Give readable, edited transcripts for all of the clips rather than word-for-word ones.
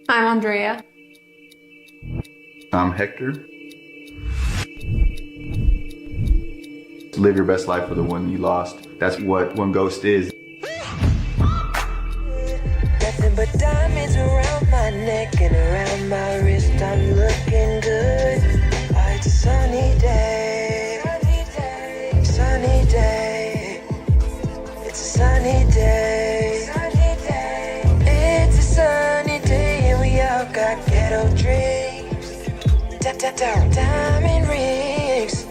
I'm Andrea. I'm Hector. Live your best life for the one you lost. That's what One Ghost is. Nothing but diamonds around my neck and around my wrist. I'm looking good. Oh, it's a sunny day. Sunny day. It's a sunny day. It's a sunny day and we all got ghetto dreams. Diamond rings.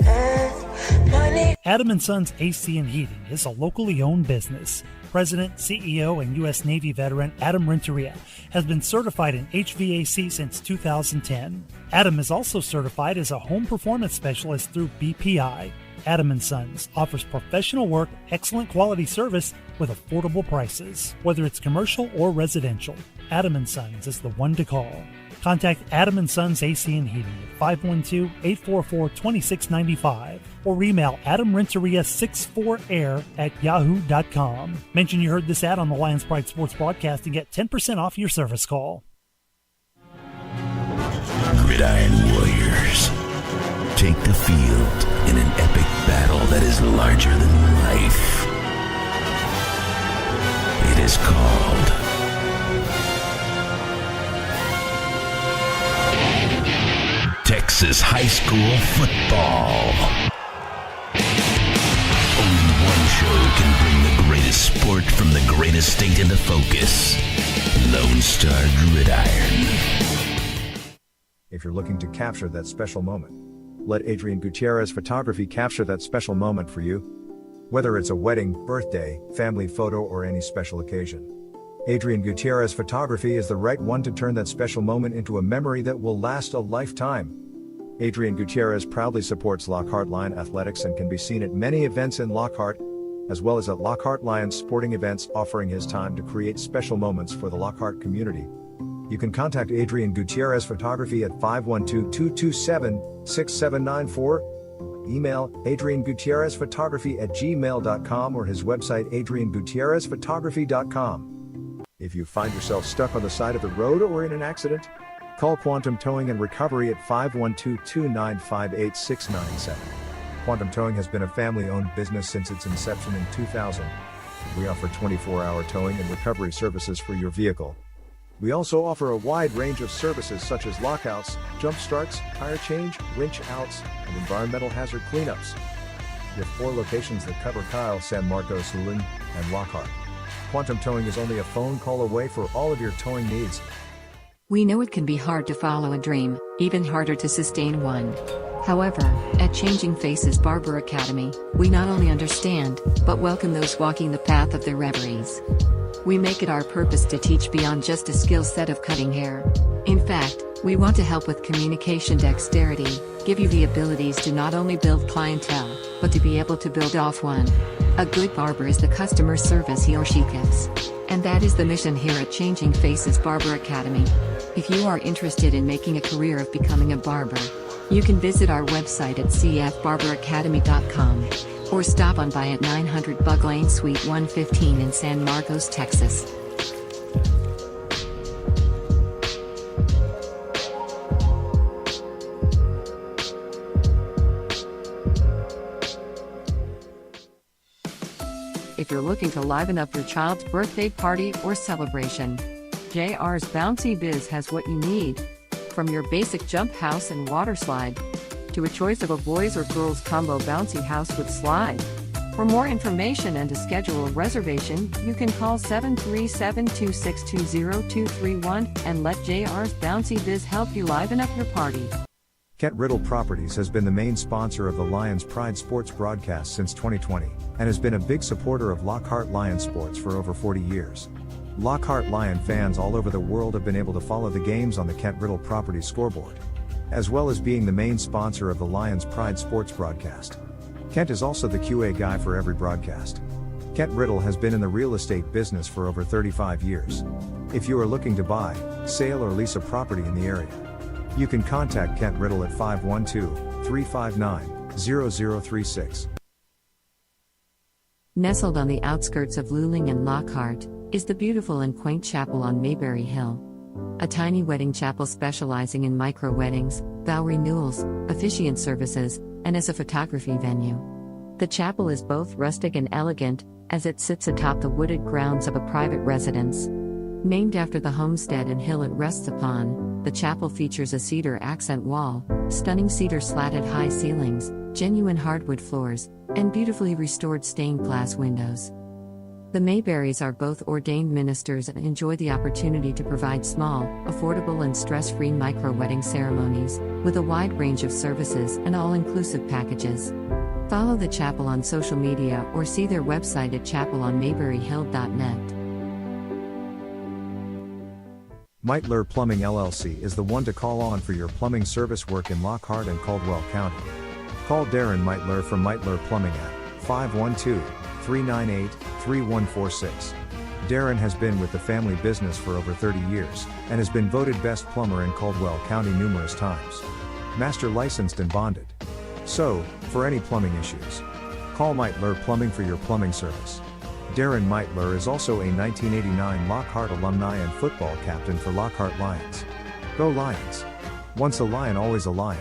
Money. Adam & Sons AC and Heating is a locally owned business. President, CEO, and U.S. Navy veteran Adam Renteria has been certified in HVAC since 2010. Adam is also certified as a home performance specialist through BPI. Adam & Sons offers professional work, excellent quality service with affordable prices. Whether it's commercial or residential, Adam & Sons is the one to call. Contact Adam & Sons AC and Heating at 512-844-2695 or email adamrenteria64air@yahoo.com. Mention you heard this ad on the Lions Pride Sports broadcast and get 10% off your service call. Gridiron Warriors take the field in an epic battle that is larger than life. It is called Texas high school football. Only one show can bring the greatest sport from the greatest state into focus. Lone Star Gridiron. If you're looking to capture that special moment, let Adrian Gutierrez Photography capture that special moment for you. Whether it's a wedding, birthday, family photo, or any special occasion, Adrian Gutierrez Photography is the right one to turn that special moment into a memory that will last a lifetime. Adrian Gutierrez proudly supports Lockhart Lion Athletics and can be seen at many events in Lockhart, as well as at Lockhart Lions sporting events, offering his time to create special moments for the Lockhart community. You can contact Adrian Gutierrez Photography at 512-227-6794, email adriangutierrezphotography@gmail.com, or his website adriangutierrezphotography.com. If you find yourself stuck on the side of the road or in an accident, call Quantum Towing and Recovery at 512-295-8697. Quantum Towing has been a family-owned business since its inception in 2000. We offer 24-hour towing and recovery services for your vehicle. We also offer a wide range of services such as lockouts, jump starts, tire change, winch outs, and environmental hazard cleanups. We have 4 locations that cover Kyle, San Marcos, Hulen, and Lockhart. Quantum Towing is only a phone call away for all of your towing needs. We know it can be hard to follow a dream, even harder to sustain one. However, at Changing Faces Barber Academy, we not only understand, but welcome those walking the path of their reveries. We make it our purpose to teach beyond just a skill set of cutting hair. In fact, we want to help with communication dexterity, give you the abilities to not only build clientele, but to be able to build off one. A good barber is the customer service he or she gives. And that is the mission here at Changing Faces Barber Academy. If you are interested in making a career of becoming a barber, you can visit our website at cfbarberacademy.com or stop on by at 900 Bug Lane Suite 115 in San Marcos, Texas. If you're looking to liven up your child's birthday party or celebration, JR's Bouncy Biz has what you need. From your basic jump house and water slide, to a choice of a boys or girls combo bouncy house with slide. For more information and to schedule a reservation, you can call 737-262-0231 and let JR's Bouncy Biz help you liven up your party. Kent Riddle Properties has been the main sponsor of the Lions Pride Sports broadcast since 2020, and has been a big supporter of Lockhart Lion Sports for over 40 years. Lockhart Lion fans all over the world have been able to follow the games on the Kent Riddle Properties scoreboard, as well as being the main sponsor of the Lions Pride Sports broadcast. Kent is also the QA guy for every broadcast. Kent Riddle has been in the real estate business for over 35 years. If you are looking to buy, sale, or lease a property in the area, you can contact Kent Riddle at 512-359-0036. Nestled on the outskirts of Luling and Lockhart, is the beautiful and quaint chapel on Mayberry Hill. a tiny wedding chapel specializing in micro weddings, vow renewals, officiant services, and as a photography venue. The chapel is both rustic and elegant, as it sits atop the wooded grounds of a private residence. Named after the homestead and hill it rests upon, the chapel features a cedar accent wall, stunning cedar slatted high ceilings, genuine hardwood floors, and beautifully restored stained glass windows. The Mayberrys are both ordained ministers and enjoy the opportunity to provide small, affordable and stress-free micro-wedding ceremonies, with a wide range of services and all-inclusive packages. Follow the chapel on social media or see their website at chapelonmayberryhill.net. Meitler Plumbing LLC is the one to call on for your plumbing service work in Lockhart and Caldwell County. Call Darren Meitler from Meitler Plumbing at 512-398-3146. Darren has been with the family business for over 30 years, and has been voted best plumber in Caldwell County numerous times. Master licensed and bonded. So, for any plumbing issues, call Meitler Plumbing for your plumbing service. Darren Meitler is also a 1989 Lockhart alumni and football captain for Lockhart Lions. Go Lions! Once a Lion, always a Lion.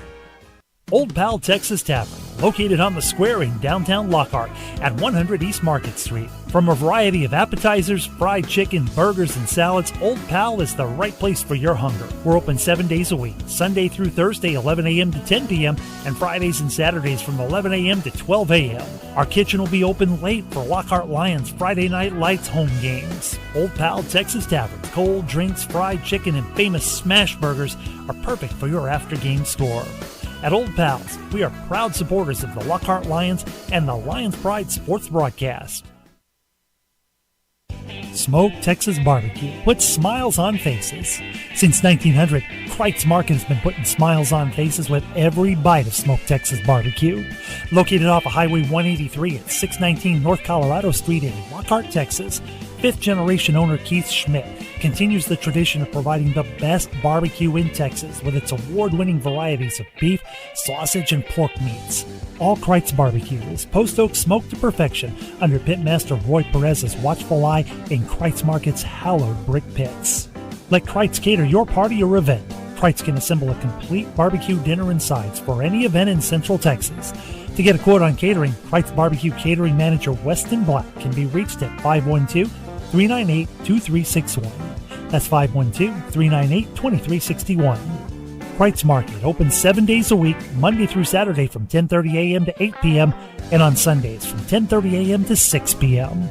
Old Pal Texas Tavern, located on the square in downtown Lockhart at 100 East Market Street. From a variety of appetizers, fried chicken, burgers, and salads, Old Pal is the right place for your hunger. We're open 7 days a week, Sunday through Thursday 11 a.m. to 10 p.m., and Fridays and Saturdays from 11 a.m. to 12 a.m. Our kitchen will be open late for Lockhart Lions Friday Night Lights home games. Old Pal Texas Tavern, cold drinks, fried chicken, and famous smash burgers are perfect for your after-game score. At Old Pals, we are proud supporters of the Lockhart Lions and the Lions Pride sports broadcast. Smoke Texas Barbecue puts smiles on faces. Since 1900, Kreitz Market has been putting smiles on faces with every bite of Smoke Texas Barbecue. Located off of Highway 183 at 619 North Colorado Street in Lockhart, Texas, fifth-generation owner Keith Schmidt continues the tradition of providing the best barbecue in Texas with its award-winning varieties of beef, sausage, and pork meats. All Kreitz Barbecue is post oak smoked to perfection under Pitmaster Roy Perez's watchful eye in Kreitz Market's hallowed brick pits. Let Kreitz cater your party or event. Kreitz can assemble a complete barbecue dinner and sides for any event in Central Texas. To get a quote on catering, Kreitz Barbecue Catering Manager Weston Black can be reached at 512-398-2361. That's 512-398-2361. Kreitz Market opens 7 days a week, Monday through Saturday from 10:30 a.m. to 8 p.m. and on Sundays from 10:30 a.m. to 6 p.m.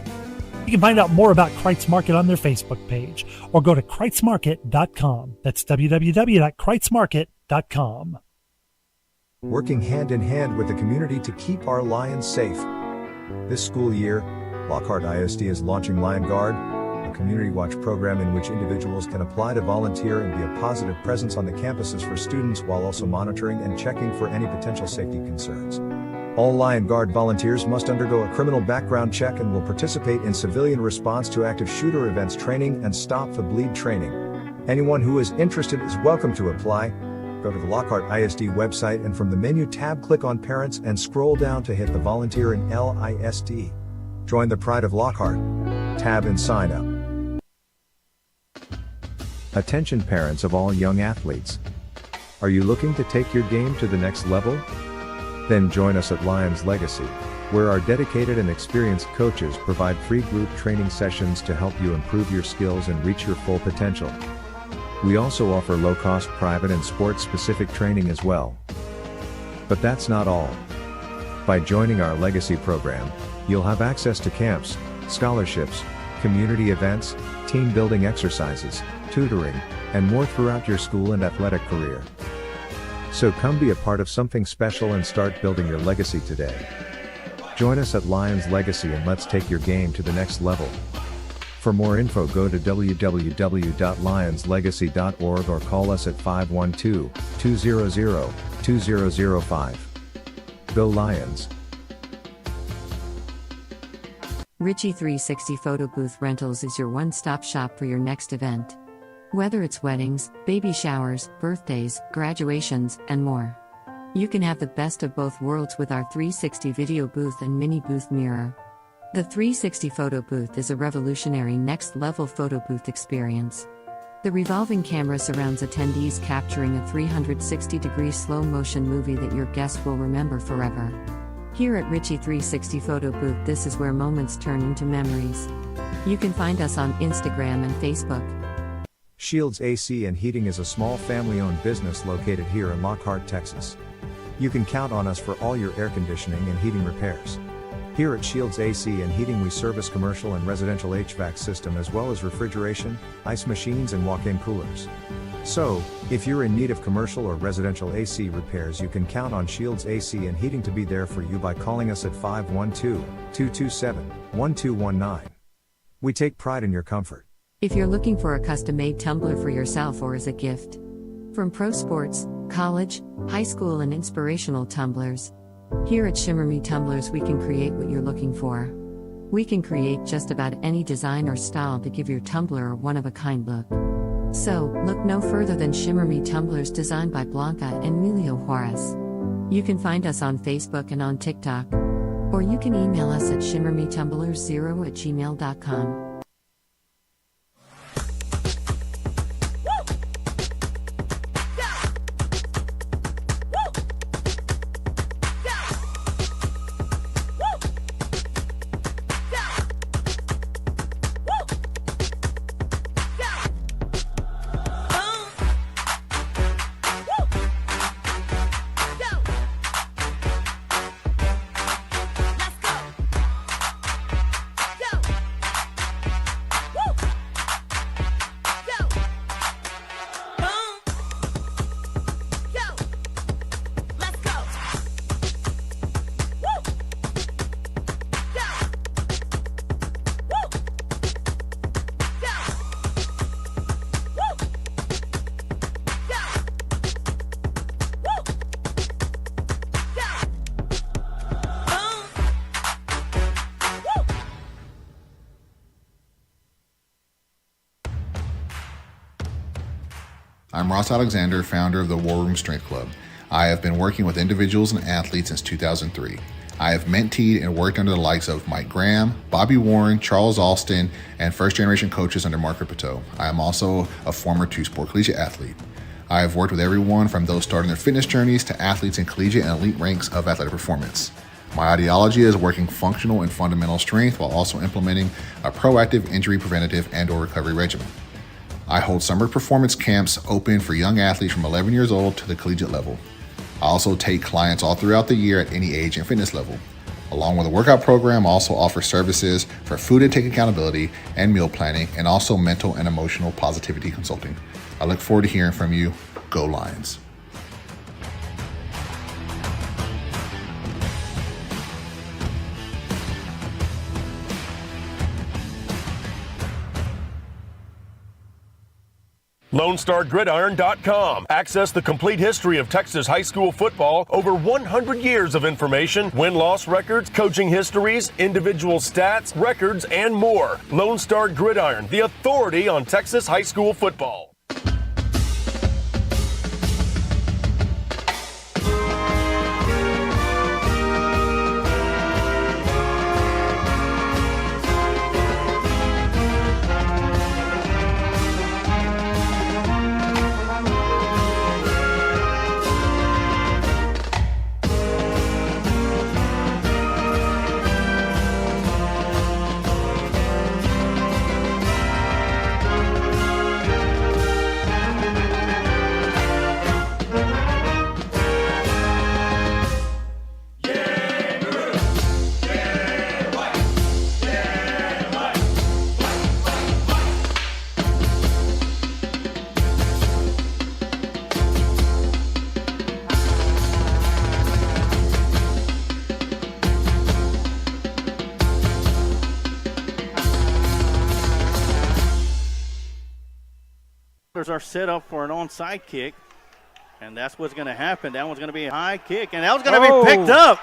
You can find out more about Kreitz Market on their Facebook page or go to kreitzmarket.com. That's www.kreitzmarket.com. Working hand in hand with the community to keep our lions safe. This school year, Lockhart ISD is launching Lion Guard, a community watch program in which individuals can apply to volunteer and be a positive presence on the campuses for students while also monitoring and checking for any potential safety concerns. All Lion Guard volunteers must undergo a criminal background check and will participate in civilian response to active shooter events training and stop the bleed training. Anyone who is interested is welcome to apply. Go to the Lockhart ISD website and from the menu tab click on Parents and scroll down to hit the Volunteer in LISD. Join the Pride of Lockhart tab and sign up. Attention parents of all young athletes. Are you looking to take your game to the next level? Then join us at Lions Legacy, where our dedicated and experienced coaches provide free group training sessions to help you improve your skills and reach your full potential. We also offer low-cost private and sports-specific training as well. But that's not all. By joining our Legacy program, you'll have access to camps, scholarships, community events, team-building exercises, tutoring, and more throughout your school and athletic career. So come be a part of something special and start building your legacy today. Join us at Lions Legacy and let's take your game to the next level. For more info, go to www.lionslegacy.org or call us at 512-200-2005. Go Lions! Ritchie 360 Photo Booth Rentals is your one-stop shop for your next event. Whether it's weddings, baby showers, birthdays, graduations, and more. You can have the best of both worlds with our 360 video booth and mini booth mirror. The 360 Photo Booth is a revolutionary next-level photo booth experience. The revolving camera surrounds attendees, capturing a 360-degree slow-motion movie that your guest will remember forever. Here at Richie 360 Photo Booth, this is where moments turn into memories. You can find us on Instagram and Facebook. Shields AC and Heating is a small family-owned business located here in Lockhart, Texas. You can count on us for all your air conditioning and heating repairs. Here at Shields AC and Heating we service commercial and residential HVAC system as well as refrigeration, ice machines and walk-in coolers. So, if you're in need of commercial or residential AC repairs, you can count on Shields AC and Heating to be there for you by calling us at 512-227-1219. We take pride in your comfort. If you're looking for a custom-made tumbler for yourself or as a gift, from pro sports, college, high school and inspirational tumblers, here at Shimmer Me Tumblers we can create what you're looking for. We can create just about any design or style to give your tumbler a one-of-a-kind look. So, look no further than Shimmer Me Tumblers designed by Blanca and Emilio Juarez. You can find us on Facebook and on TikTok. Or you can email us at shimmermetumblers0@gmail.com. I'm Ross Alexander, founder of the War Room Strength Club. I have been working with individuals and athletes since 2003. I have mentored and worked under the likes of Mike Graham, Bobby Warren, Charles Alston, and first-generation coaches under Mark Ripito. I am also a former two-sport collegiate athlete. I have worked with everyone from those starting their fitness journeys to athletes in collegiate and elite ranks of athletic performance. My ideology is working functional and fundamental strength while also implementing a proactive injury preventative and/or recovery regimen. I hold summer performance camps open for young athletes from 11 years old to the collegiate level. I also take clients all throughout the year at any age and fitness level. Along with a workout program, I also offer services for food intake accountability and meal planning, and also mental and emotional positivity consulting. I look forward to hearing from you. Go Lions. LoneStarGridiron.com. Access the complete history of Texas high school football, over 100 years of information, win-loss records, coaching histories, individual stats, records, and more. Lone Star Gridiron, the authority on Texas high school football. Are set up for an onside kick, and that's what's going to happen. That one's going to be a high kick, and that one's going to be picked up.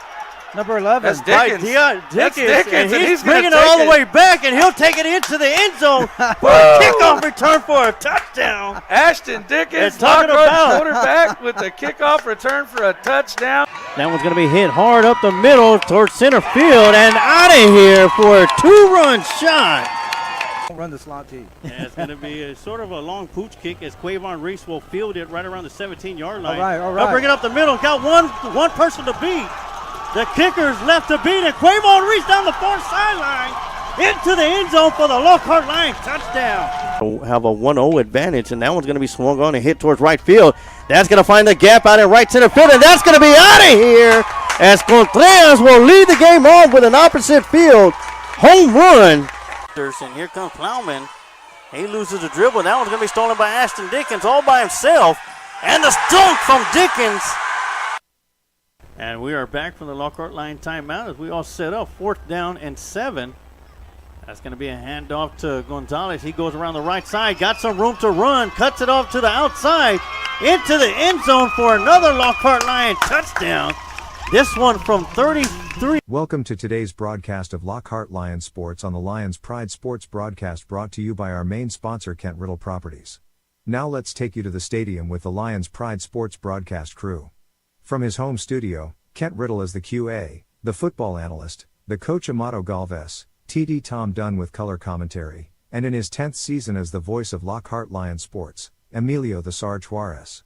Number 11. That's Dickens. That's Dickens, and he's bringing it all the way back, and he'll take it into the end zone for a kickoff return for a touchdown. Ashton Dickens, quarterback with the kickoff return for a touchdown. That one's going to be hit hard up the middle towards center field and out of here for a two-run shot. Run the slot T. And it's going to be a sort of a long pooch kick as Quavon Reese will field it right around the 17-yard line. All right. They'll bring it up the middle. Got one person to beat. The kicker's left to beat, and Quavon Reese down the far sideline into the end zone for the Lockhart Lions. Touchdown. We'll have a 1-0 advantage, and that one's going to be swung on and hit towards right field. That's going to find the gap out in right center field, and that's going to be out of here as Contreras will lead the game on with an opposite field home run. And here comes Plowman. He loses the dribble. That one's going to be stolen by Ashton Dickens all by himself. And the dunk from Dickens. And we are back from the Lockhart line timeout as we all set up 4th down and 7. That's going to be a handoff to Gonzalez. He goes around the right side, got some room to run, cuts it off to the outside, into the end zone for another Lockhart Lion touchdown. This one from 33. Welcome to today's broadcast of Lockhart Lions Sports on the Lions Pride Sports broadcast brought to you by our main sponsor Kent Riddle Properties. Now let's take you to the stadium with the Lions Pride Sports broadcast crew. From his home studio, Kent Riddle is the QA, the football analyst, the coach Amato Galvez, TD Tom Dunn with color commentary, and in his 10th season as the voice of Lockhart Lions Sports, Emilio the Sarge Juarez.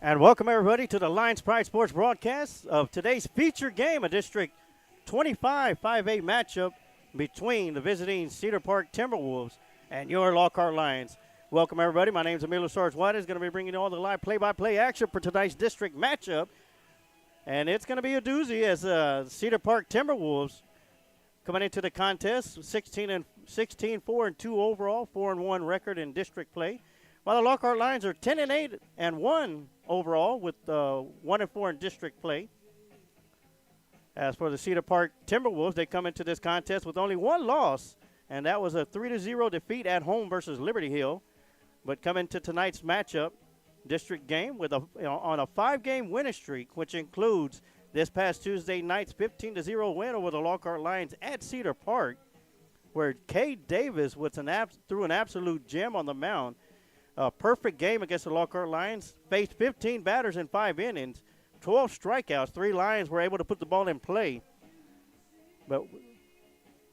And welcome, everybody, to the Lions Pride Sports broadcast of today's feature game, a District 25 5A matchup between the visiting Cedar Park Timberwolves and your Lockhart Lions. Welcome, everybody. My name is Emilio Sarge White. Is going to be bringing you all the live play-by-play action for tonight's district matchup. And it's going to be a doozy as Cedar Park Timberwolves coming into the contest, 4-2 overall, 4-1 record in district play. While the Lockhart Lions are 10-8 and 1 overall with 1-4 in district play. As for the Cedar Park Timberwolves, they come into this contest with only one loss, and that was a 3-0 defeat at home versus Liberty Hill. But come into tonight's matchup, district game, with on a 5-game winning streak, which includes this past Tuesday night's 15-0 win over the Lockhart Lions at Cedar Park, where Cade Davis threw an absolute gem on the mound. A perfect game against the Lockhart Lions. Faced 15 batters in 5 innings, 12 strikeouts. 3 Lions were able to put the ball in play. But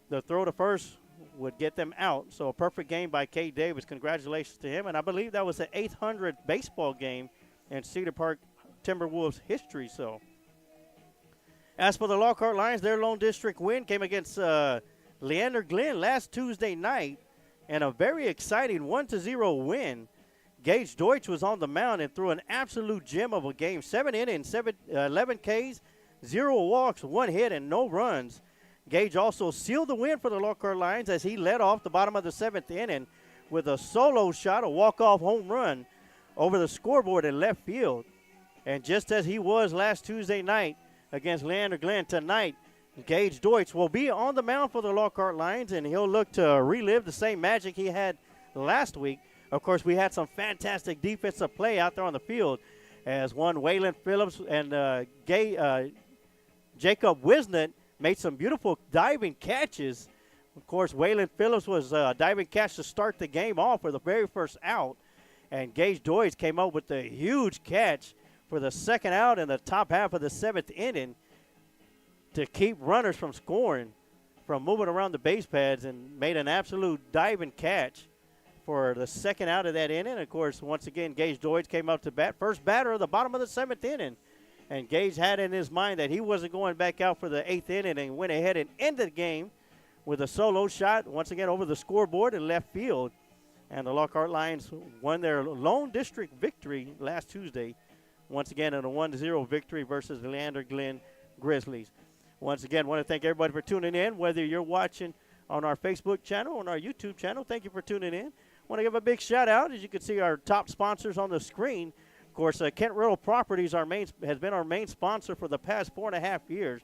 the throw to first would get them out. So a perfect game by Cade Davis. Congratulations to him. And I believe that was the 800th baseball game in Cedar Park Timberwolves history. So as for the Lockhart Lions, their lone district win came against Leander Glenn last Tuesday night. And a very exciting 1-0 win. Gage Deutsch was on the mound and threw an absolute gem of a game. 7 innings, 11 Ks, 0 walks, 1 hit, and no runs. Gage also sealed the win for the Lockhart Lions as he led off the bottom of the 7th inning with a solo shot, a walk-off home run over the scoreboard in left field. And just as he was last Tuesday night against Leander Glenn, tonight Gage Deutsch will be on the mound for the Lockhart Lions, and he'll look to relive the same magic he had last week. Of course, we had some fantastic defensive play out there on the field as one Waylon Phillips and Jacob Wisnett made some beautiful diving catches. Of course, Waylon Phillips was a diving catch to start the game off for the very first out. And Gage Doyes came up with a huge catch for the second out in the top half of the 7th inning to keep runners from scoring, from moving around the base pads, and made an absolute diving catch for the second out of that inning. Of course, once again, Gage Doyes came up to bat. First batter of the bottom of the 7th inning. And Gage had in his mind that he wasn't going back out for the 8th inning and went ahead and ended the game with a solo shot, once again, over the scoreboard in left field. And the Lockhart Lions won their lone district victory last Tuesday, once again in a 1-0 victory versus the Leander Glen Grizzlies. Once again, want to thank everybody for tuning in, whether you're watching on our Facebook channel or on our YouTube channel. Thank you for tuning in. Want to give a big shout-out. As you can see, our top sponsors on the screen. Of course, Kent Riddle Properties has been our main sponsor for the past 4.5 years.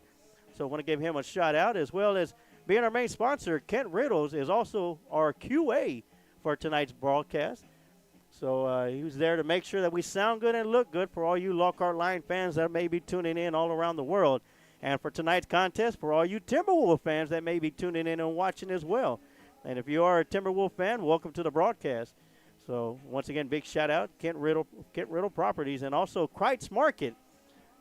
So I want to give him a shout-out, as well as being our main sponsor. Kent Riddles is also our QA for tonight's broadcast. So he was there to make sure that we sound good and look good for all you Lockhart Lion fans that may be tuning in all around the world. And for tonight's contest, for all you Timberwolves fans that may be tuning in and watching as well. And if you are a Timberwolves fan, welcome to the broadcast. So once again, big shout out, Kent Riddle Properties, and also Kreitz Market.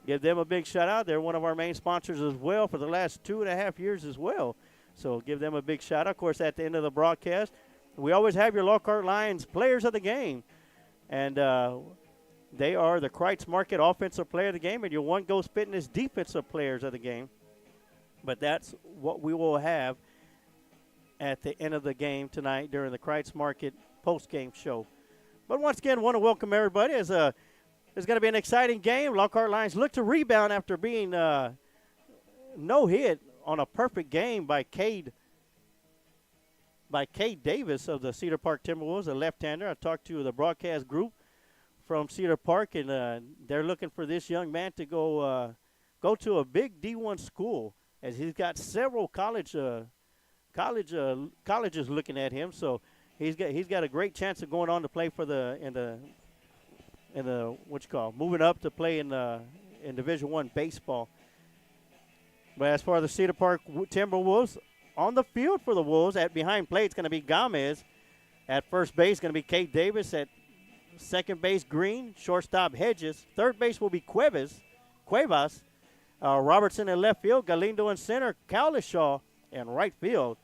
Give them a big shout out. They're one of our main sponsors as well for the last 2.5 years as well. So give them a big shout out. Of course, at the end of the broadcast, we always have your Lockhart Lions players of the game. And they are the Kreitz Market Offensive Player of the Game and your One Ghost Fitness Defensive Players of the Game. But that's what we will have at the end of the game tonight during the Kreitz Market post-game show. But once again, want to welcome everybody. It's going to be an exciting game. Lockhart Lions look to rebound after being no-hit on a perfect game by Cade Davis of the Cedar Park Timberwolves, a left-hander. I talked to the broadcast group from Cedar Park, and they're looking for this young man to go to a big D1 school, as he's got several colleges looking at him. So he's got a great chance of going on to play for moving up to play in Division I baseball. But as far as the Cedar Park Timberwolves, on the field for the Wolves, at behind plate, it's going to be Gomez. At first base, going to be Cade Davis. At second base, Green. Shortstop, Hedges. Third base will be Cuevas. Robertson in left field. Galindo in center. Cowlishaw in right field.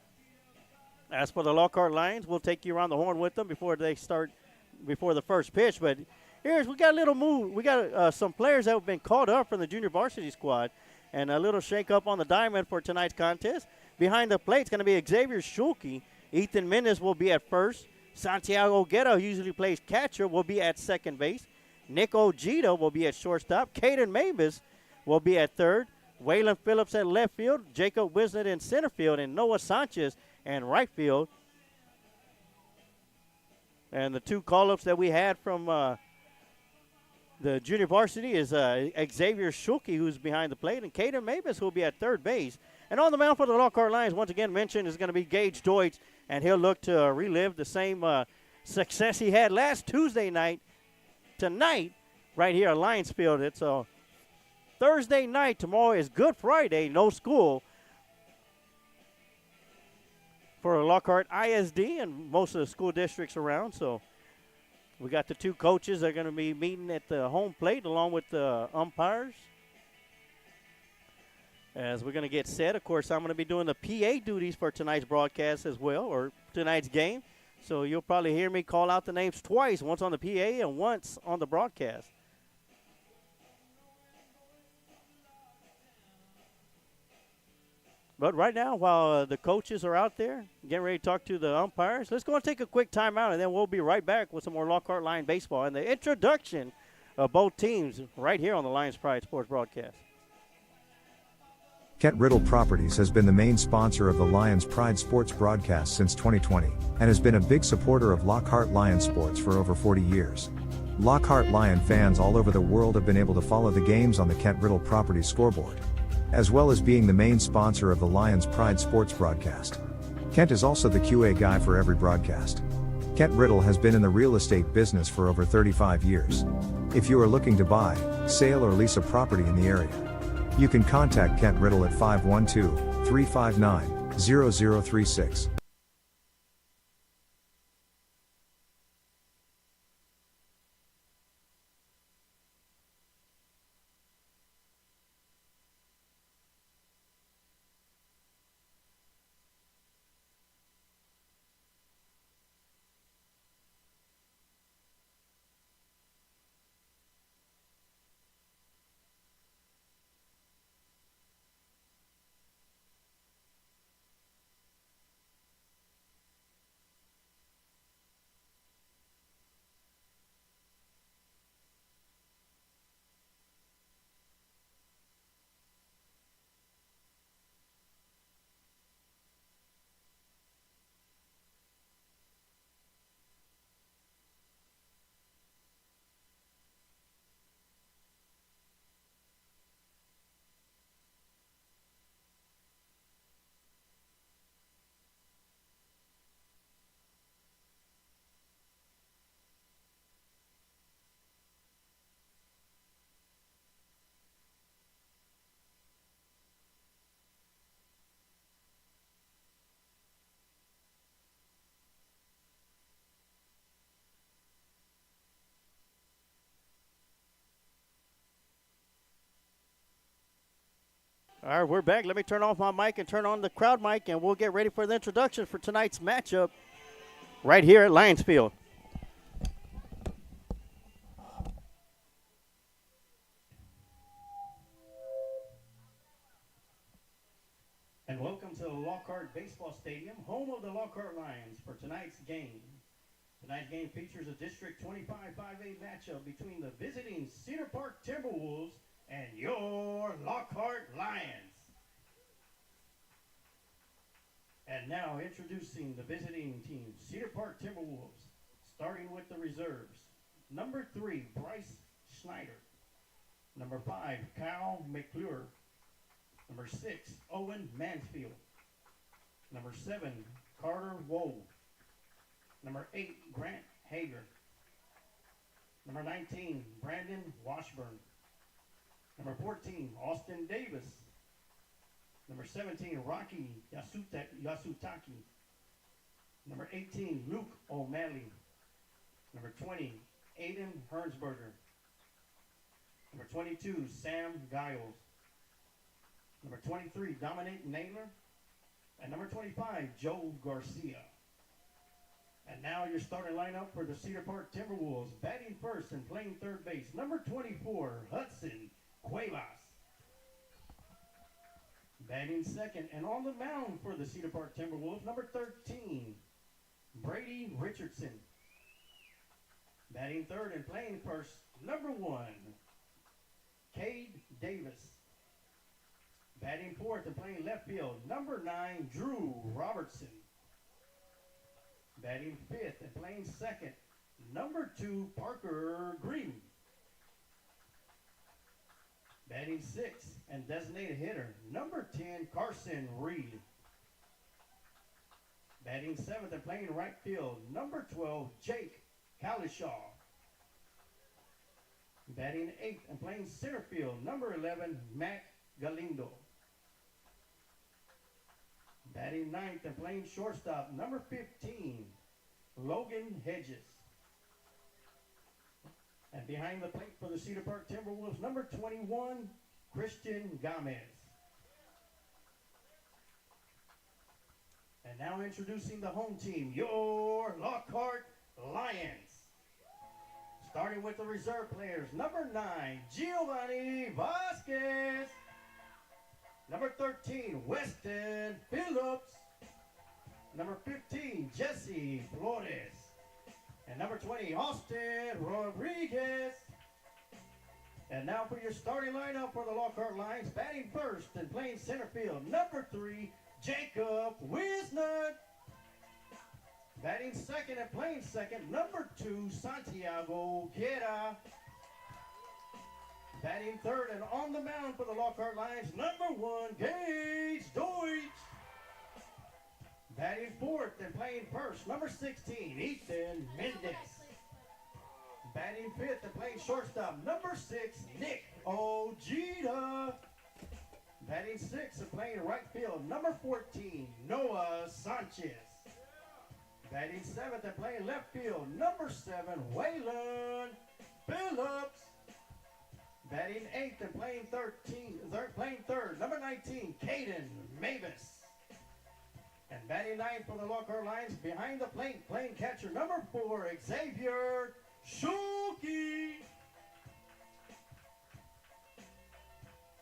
As for the Lockhart Lions, we'll take you around the horn with them before the first pitch. But we got a little move. We got some players that have been called up from the junior varsity squad, and a little shake-up on the diamond for tonight's contest. Behind the plate is going to be Xavier Schulke. Ethan Mendez will be at first. Santiago Guerra, who usually plays catcher, will be at second base. Nick Ojeda will be at shortstop. Caden Mavis will be at third. Waylon Phillips at left field. Jacob Wisnett in center field. And Noah Sanchez in right field. And the two call-ups that we had from the junior varsity is Xavier Schulke, who's behind the plate, and Caden Mavis, who will be at third base. And on the mound for the Lockhart Lions, once again mentioned, is going to be Gage Deutsch, and he'll look to relive the same success he had last Tuesday night. Tonight, right here at Lions Field, it's a Thursday night. Tomorrow is Good Friday, no school for Lockhart ISD and most of the school districts around. So we got the two coaches that are going to be meeting at the home plate along with the umpires. As we're going to get set, of course, I'm going to be doing the PA duties for tonight's broadcast as well, or tonight's game. So you'll probably hear me call out the names twice, once on the PA and once on the broadcast. But right now, while the coaches are out there getting ready to talk to the umpires, let's go and take a quick timeout, and then we'll be right back with some more Lockhart Lion baseball and the introduction of both teams right here on the Lions Pride Sports broadcast. Kent Riddle Properties has been the main sponsor of the Lions Pride Sports broadcast since 2020, and has been a big supporter of Lockhart Lion Sports for over 40 years. Lockhart Lion fans all over the world have been able to follow the games on the Kent Riddle Properties scoreboard, as well as being the main sponsor of the Lions Pride Sports broadcast. Kent is also the QA guy for every broadcast. Kent Riddle has been in the real estate business for over 35 years. If you are looking to buy, sale, or lease a property in the area, you can contact Kent Riddle at 512-359-0036. All right, we're back. Let me turn off my mic and turn on the crowd mic, and we'll get ready for the introduction for tonight's matchup right here at Lions Field. And welcome to the Lockhart Baseball Stadium, home of the Lockhart Lions for tonight's game. Tonight's game features a District 25 5A matchup between the visiting Cedar Park Timberwolves and your Lockhart Lions. And now introducing the visiting team, Cedar Park Timberwolves, starting with the reserves. Number 3, Bryce Schneider. Number 5, Kyle McClure. Number 6, Owen Mansfield. Number 7, Carter Woe. Number 8, Grant Hager. Number 19, Brandon Washburn. Number 14, Austin Davis. Number 17, Rocky Yasutaki. Number 18, Luke O'Malley. Number 20, Aiden Hernsberger. Number 22, Sam Giles. Number 23, Dominic Naylor. And number 25, Joe Garcia. And now your starting lineup for the Cedar Park Timberwolves. Batting first and playing third base, number 24, Hudson Cuevas. Batting second and on the mound for the Cedar Park Timberwolves, number 13, Brady Richardson. Batting third and playing first, number 1, Cade Davis. Batting fourth and playing left field, number 9, Drew Robertson. Batting fifth and playing second, number 2, Parker Green. Batting sixth and designated hitter, number 10, Carson Reed. Batting seventh and playing right field, number 12, Jake Kalishaw. Batting eighth and playing center field, number 11, Matt Galindo. Batting ninth and playing shortstop, number 15, Logan Hedges. And behind the plate for the Cedar Park Timberwolves, number 21, Christian Gomez. And now introducing the home team, your Lockhart Lions. Starting with the reserve players, number 9, Giovanni Vasquez. Number 13, Weston Phillips. Number 15, Jesse Flores. And number 20, Austin Rodriguez. And now for your starting lineup for the Lockhart Lions, batting first and playing center field, number 3, Jacob Wisner. Batting second and playing second, number 2, Santiago Guerra. Batting third and on the mound for the Lockhart Lions, number 1, Gage Deutsch. Batting fourth and playing first, number 16, Ethan Mendez. Batting fifth and playing shortstop, number 6, Nick Ojeda. Batting sixth and playing right field, number 14, Noah Sanchez. Batting seventh and playing left field, number 7, Waylon Phillips. Batting eighth and playing third, number 19, Caden Mavis. And batting ninth for the Lockhart Lions, behind the plate, playing catcher, number 4, Xavier Schulke.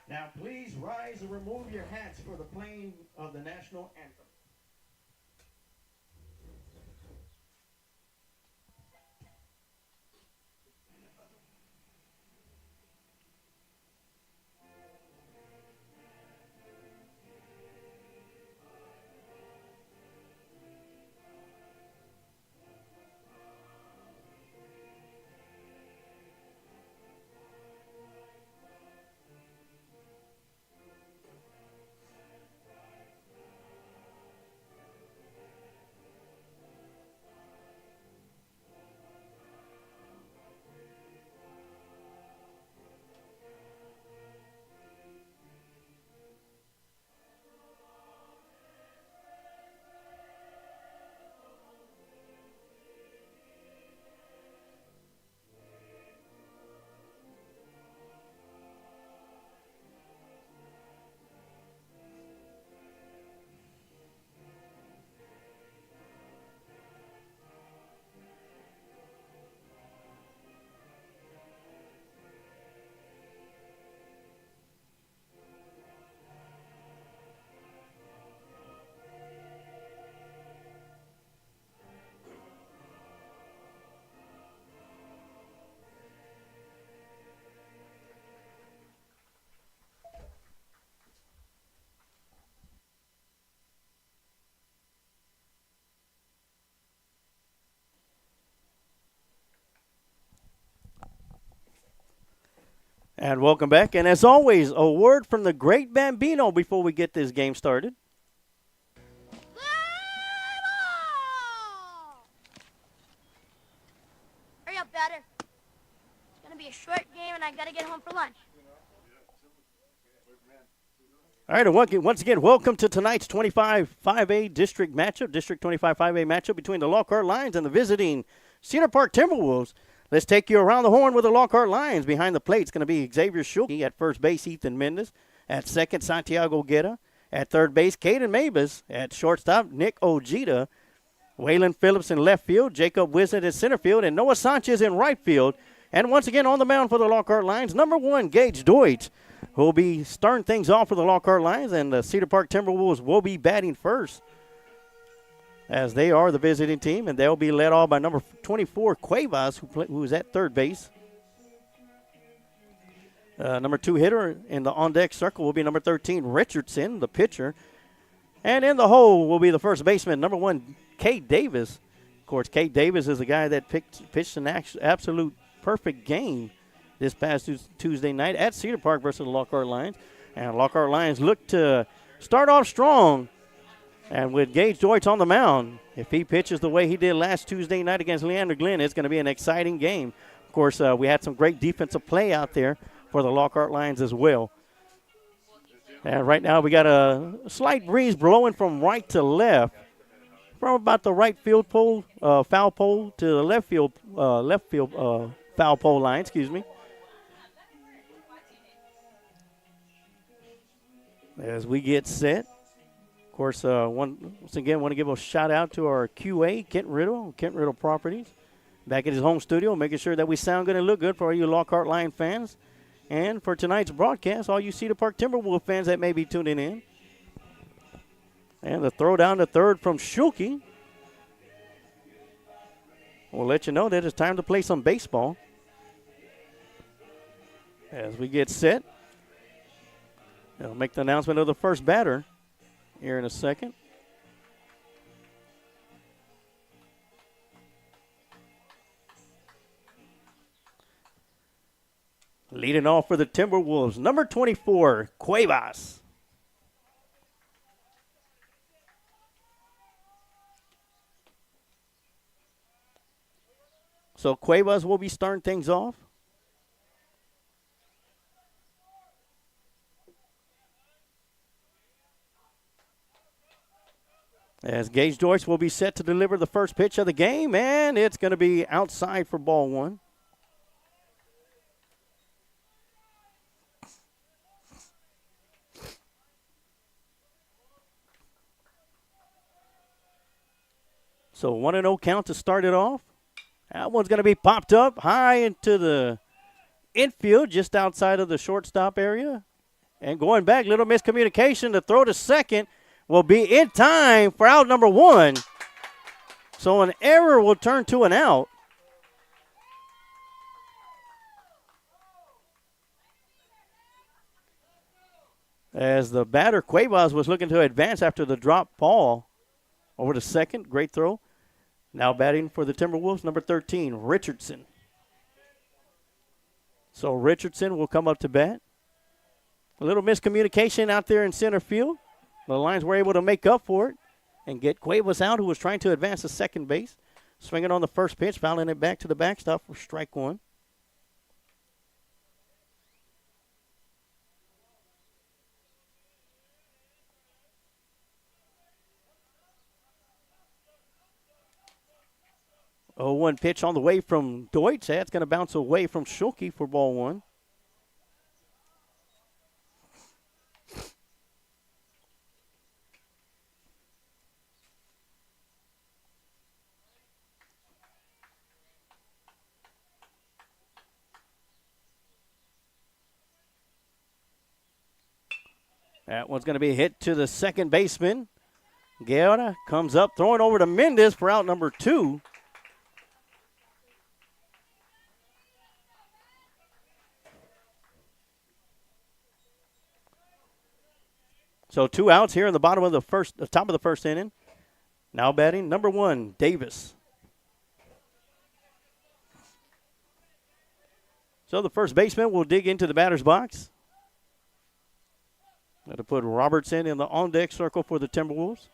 Now please rise and remove your hats for the playing of the national anthem. And welcome back. And as always, a word from the great Bambino before we get this game started. Hurry up, batter. It's going to be a short game, and I got to get home for lunch. All right, and once again, welcome to tonight's 25-5A district matchup, District 25-5A matchup between the Lockhart Lions and the visiting Cedar Park Timberwolves. Let's take you around the horn with the Lockhart Lions. Behind the plate, it's going to be Xavier Schulke. At first base, Ethan Mendez. At second, Santiago Guerra. At third base, Caden Mavis. At shortstop, Nick Ojeda. Waylon Phillips in left field. Jacob Wisnett in center field. And Noah Sanchez in right field. And once again on the mound for the Lockhart Lions, number 1, Gage Deutsch, who will be starting things off for the Lockhart Lions. And the Cedar Park Timberwolves will be batting first, as they are the visiting team, and they'll be led off by number 24, Cuevas, who is at third base. Number 2 hitter in the on-deck circle will be number 13, Richardson, the pitcher. And in the hole will be the first baseman, number 1, Kate Davis. Of course, Kate Davis is the guy that pitched an absolute perfect game this past Tuesday night at Cedar Park versus the Lockhart Lions. And Lockhart Lions look to start off strong. And with Gage Deutsch on the mound, if he pitches the way he did last Tuesday night against Leander Glenn, it's going to be an exciting game. Of course, we had some great defensive play out there for the Lockhart Lions as well. And right now we got a slight breeze blowing from right to left, from about the right field pole, foul pole, to the left field foul pole line, excuse me. As we get set. Of course, once again, want to give a shout out to our QA, Kent Riddle Properties, back at his home studio, making sure that we sound good and look good for all you Lockhart Lion fans. And for tonight's broadcast, all you Cedar Park Timberwolves fans that may be tuning in. And the throw down to third from Schulke. We'll let you know that it's time to play some baseball. As we get set, I'll make the announcement of the first batter here in a second. Leading off for the Timberwolves, number 24, Cuevas. So Cuevas will be starting things off. As Gage Joyce will be set to deliver the first pitch of the game, and it's going to be outside for ball one. So 1-0 count to start it off. That one's going to be popped up high into the infield, just outside of the shortstop area. And going back, little miscommunication. The throw to second will be in time for out number one. So an error will turn to an out. As the batter, Cuevas, was looking to advance after the drop ball over to second. Great throw. Now batting for the Timberwolves, number 13, Richardson. So Richardson will come up to bat. A little miscommunication out there in center field. The Lions were able to make up for it and get Cuevas out, who was trying to advance to second base. Swinging on the first pitch, fouling it back to the backstop for strike one. Oh, 1 pitch on the way from Deutsch. That's going to bounce away from Schulke for ball one. That one's going to be hit to the second baseman. Guerra comes up, throwing over to Mendez for out number 2. So 2 outs here in the bottom of the top of the first inning. Now batting number 1, Davis. So the first baseman will dig into the batter's box. Got to put Robertson in the on-deck circle for the Timberwolves.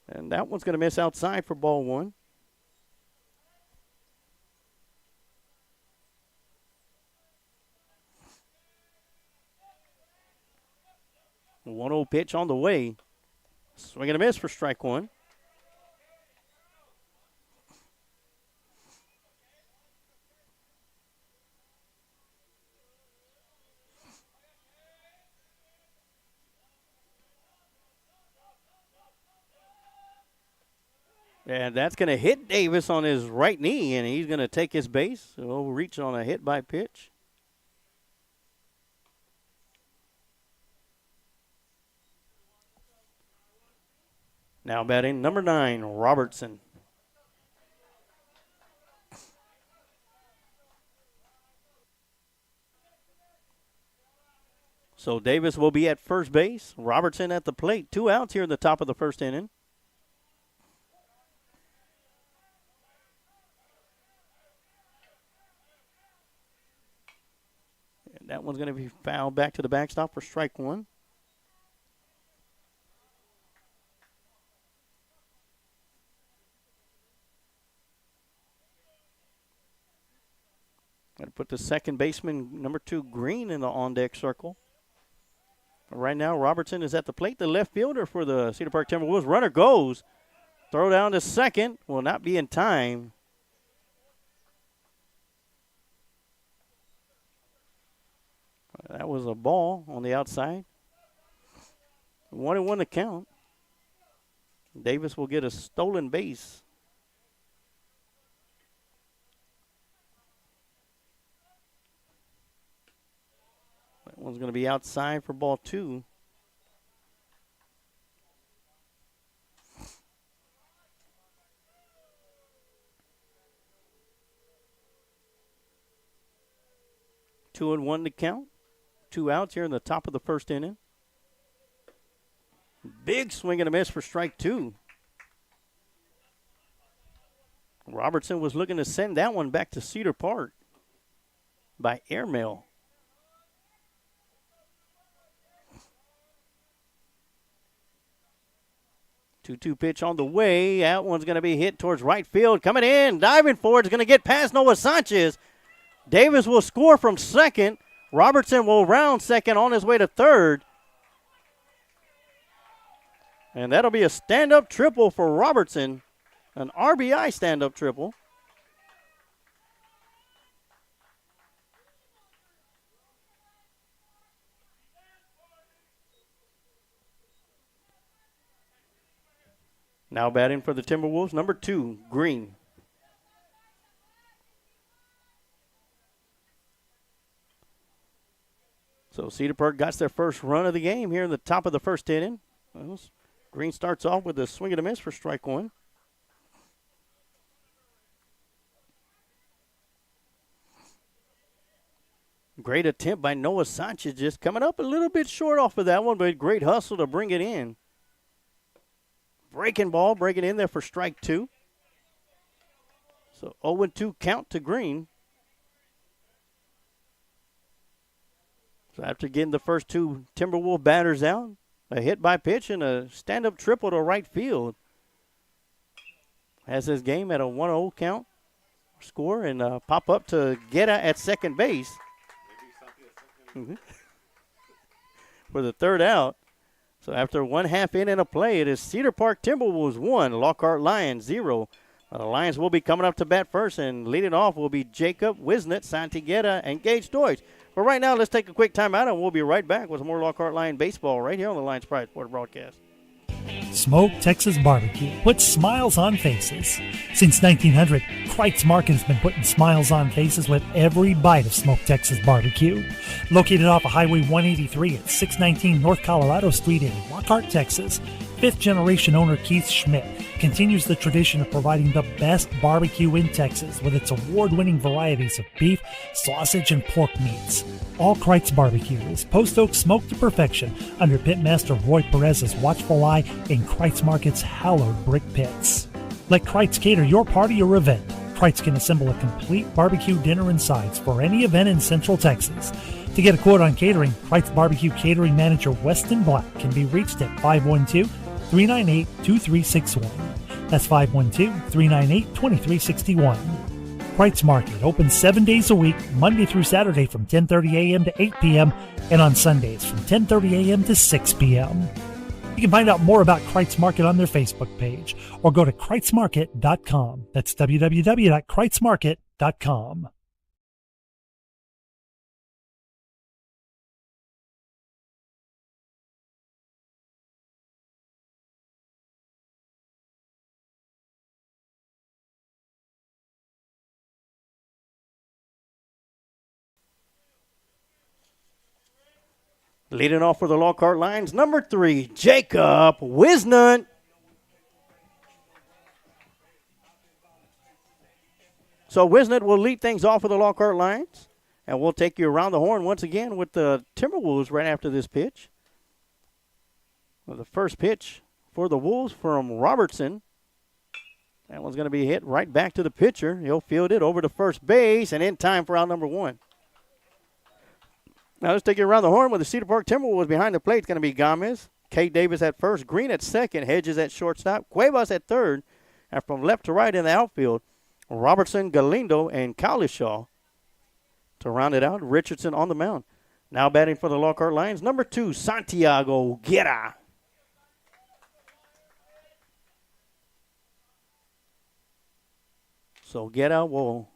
And that one's going to miss outside for ball one. A 1-0 pitch on the way. Swing and a miss for strike one. And that's going to hit Davis on his right knee, and he's going to take his base. So he'll reach on a hit by pitch. Now batting number 9, Robertson. So Davis will be at first base. Robertson at the plate. 2 outs here in the top of the first inning. And that one's going to be fouled back to the backstop for strike one. Got to put the second baseman, number 2, Green, in the on-deck circle. Right now, Robertson is at the plate. The left fielder for the Cedar Park Timberwolves. Runner goes. Throw down to second. Will not be in time. That was a ball on the outside. 1-1 to count. Davis will get a stolen base. That one's going to be outside for ball 2. Two and 1 to count. 2 outs here in the top of the first inning. Big swing and a miss for strike 2. Robertson was looking to send that one back to Cedar Park by airmail. 2-2 pitch on the way. That one's going to be hit towards right field. Coming in, diving forward. It's going to get past Noah Sanchez. Davis will score from second. Robertson will round second on his way to third. And that'll be a stand-up triple for Robertson. An RBI stand-up triple. Now batting for the Timberwolves, number 2, Green. So Cedar Park got their first run of the game here in the top of the first inning. Well, Green starts off with a swing and a miss for strike one. Great attempt by Noah Sanchez, just coming up a little bit short off of that one, but great hustle to bring it in. Breaking ball, breaking in there for strike two. So 0-2 count to Green. So after getting the first two Timberwolves batters out, a hit by pitch and a stand-up triple to right field. Has his game at a 1-0 count score and pop up to Guerra at second base. For the third out. So after 1/2 inning of play, it is Cedar Park Timberwolves 1, Lockhart Lions 0. The Lions will be coming up to bat first, and leading off will be Jacob Wisnett, Santi Guerra, and Gage Deutsch. But right now, let's take a quick timeout, and we'll be right back with some more Lockhart Lion baseball right here on the Lions Pride Sport broadcast. Smoke Texas Barbecue puts smiles on faces. Since 1900, Kreitz Market has been putting smiles on faces with every bite of Smoke Texas Barbecue. Located off of Highway 183 at 619 North Colorado Street in Lockhart, Texas, fifth-generation owner Keith Schmidt continues the tradition of providing the best barbecue in Texas with its award-winning varieties of beef, sausage, and pork meats. All Kreitz Barbecue is post oak smoked to perfection under Pitmaster Roy Perez's watchful eye in Kreitz Market's hallowed brick pits. Let Kreitz cater your party or event. Kreitz can assemble a complete barbecue dinner and sides for any event in Central Texas. To get a quote on catering, Kreitz Barbecue Catering Manager Weston Black can be reached at 512-398-2361. That's 512-398-2361. Kreitz Market opens 7 days a week, Monday through Saturday from 10:30 a.m. to 8 p.m. and on Sundays from 10:30 a.m. to 6 p.m. You can find out more about Kreitz Market on their Facebook page or go to kreitzmarket.com. That's www.kreitzmarket.com. Leading off for the Lockhart Lions, number 3, Jacob Wisnett. So Wisnett will lead things off for the Lockhart Lions. And we'll take you around the horn once again with the Timberwolves right after this pitch. Well, the first pitch for the Wolves from Robertson. That one's going to be hit right back to the pitcher. He'll field it over to first base and in time for out number 1. Now let's take you around the horn with the Cedar Park Timberwolves behind the plate. It's going to be Gomez, Kate Davis at first, Green at second, Hedges at shortstop, Cuevas at third, and from left to right in the outfield, Robertson, Galindo, and Cowlishaw. To round it out, Richardson on the mound. Now batting for the Lockhart Lions, number 2, Santiago Guerra. So Guerra will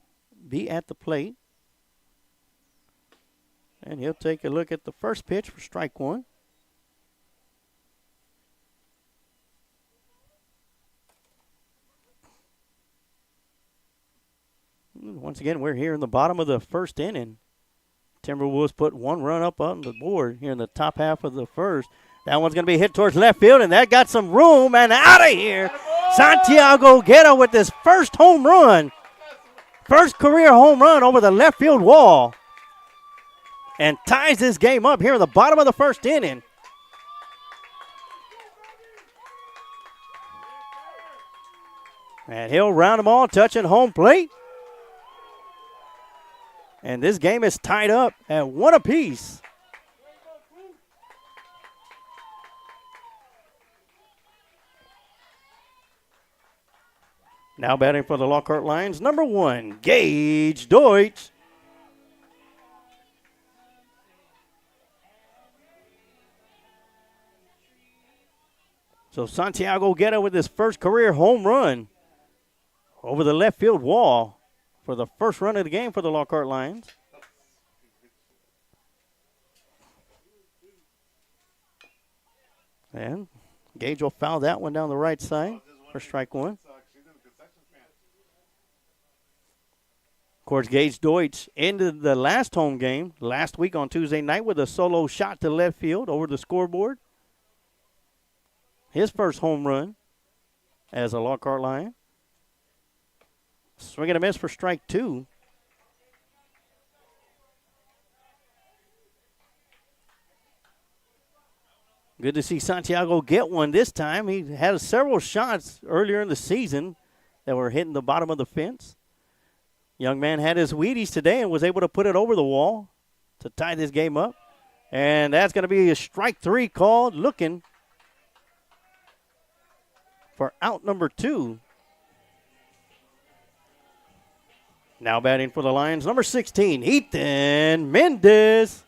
be at the plate. And he'll take a look at the first pitch for strike 1. Once again, we're here in the bottom of the first inning. Timberwolves put 1 run up on the board here in the top half of the first. That one's going to be hit towards left field, and that got some room, and out of here. Santiago Guerra with his first home run. First career home run over the left field wall. And ties this game up here in the bottom of the first inning. And he'll round them all, touching home plate. And this game is tied up at 1 apiece. Now batting for the Lockhart Lions, number 1, Gage Deutsch. So Santiago Guerra with his first career home run over the left field wall for the first run of the game for the Lockhart Lions. And Gage will foul that one down the right side for strike 1. Of course, Gage Deutsch ended the last home game last week on Tuesday night with a solo shot to left field over the scoreboard. His first home run as a Lockhart Lion. Swing and a miss for strike 2. Good to see Santiago get one this time. He had several shots earlier in the season that were hitting the bottom of the fence. Young man had his Wheaties today and was able to put it over the wall to tie this game up. And that's going to be a strike 3 called, looking for out number 2. Now batting for the Lions, number 16, Ethan Mendez.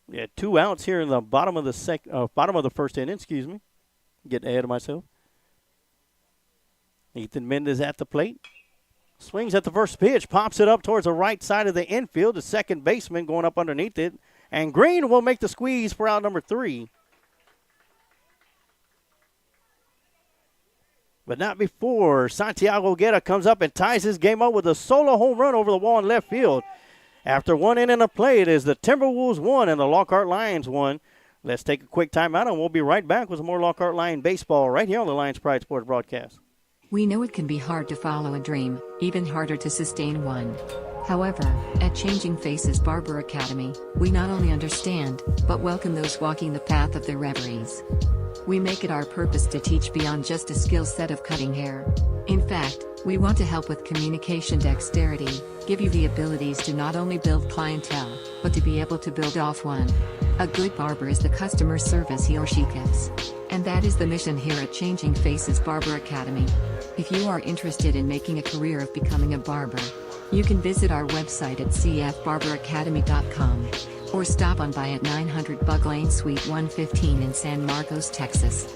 Yeah, 2 outs here in the bottom of the first inning. Excuse me, getting ahead of myself. Ethan Mendez at the plate, swings at the first pitch, pops it up towards the right side of the infield. The second baseman going up underneath it, and Green will make the squeeze for out number 3. But not before Santiago Guerra comes up and ties his game up with a solo home run over the wall in left field. After 1 inning of play, it is the Timberwolves 1 and the Lockhart Lions 1. Let's take a quick timeout, and we'll be right back with some more Lockhart Lion baseball right here on the Lions Pride Sports broadcast. We know it can be hard to follow a dream, even harder to sustain one. However, at Changing Faces Barber Academy, we not only understand, but welcome those walking the path of their reveries. We make it our purpose to teach beyond just a skill set of cutting hair. In fact, we want to help with communication dexterity, give you the abilities to not only build clientele, but to be able to build off one. A good barber is the customer service he or she gives. And that is the mission here at Changing Faces Barber Academy. If you are interested in making a career of becoming a barber, you can visit our website at cfbarberacademy.com or stop on by at 900 Bug Lane Suite 115 in San Marcos, Texas.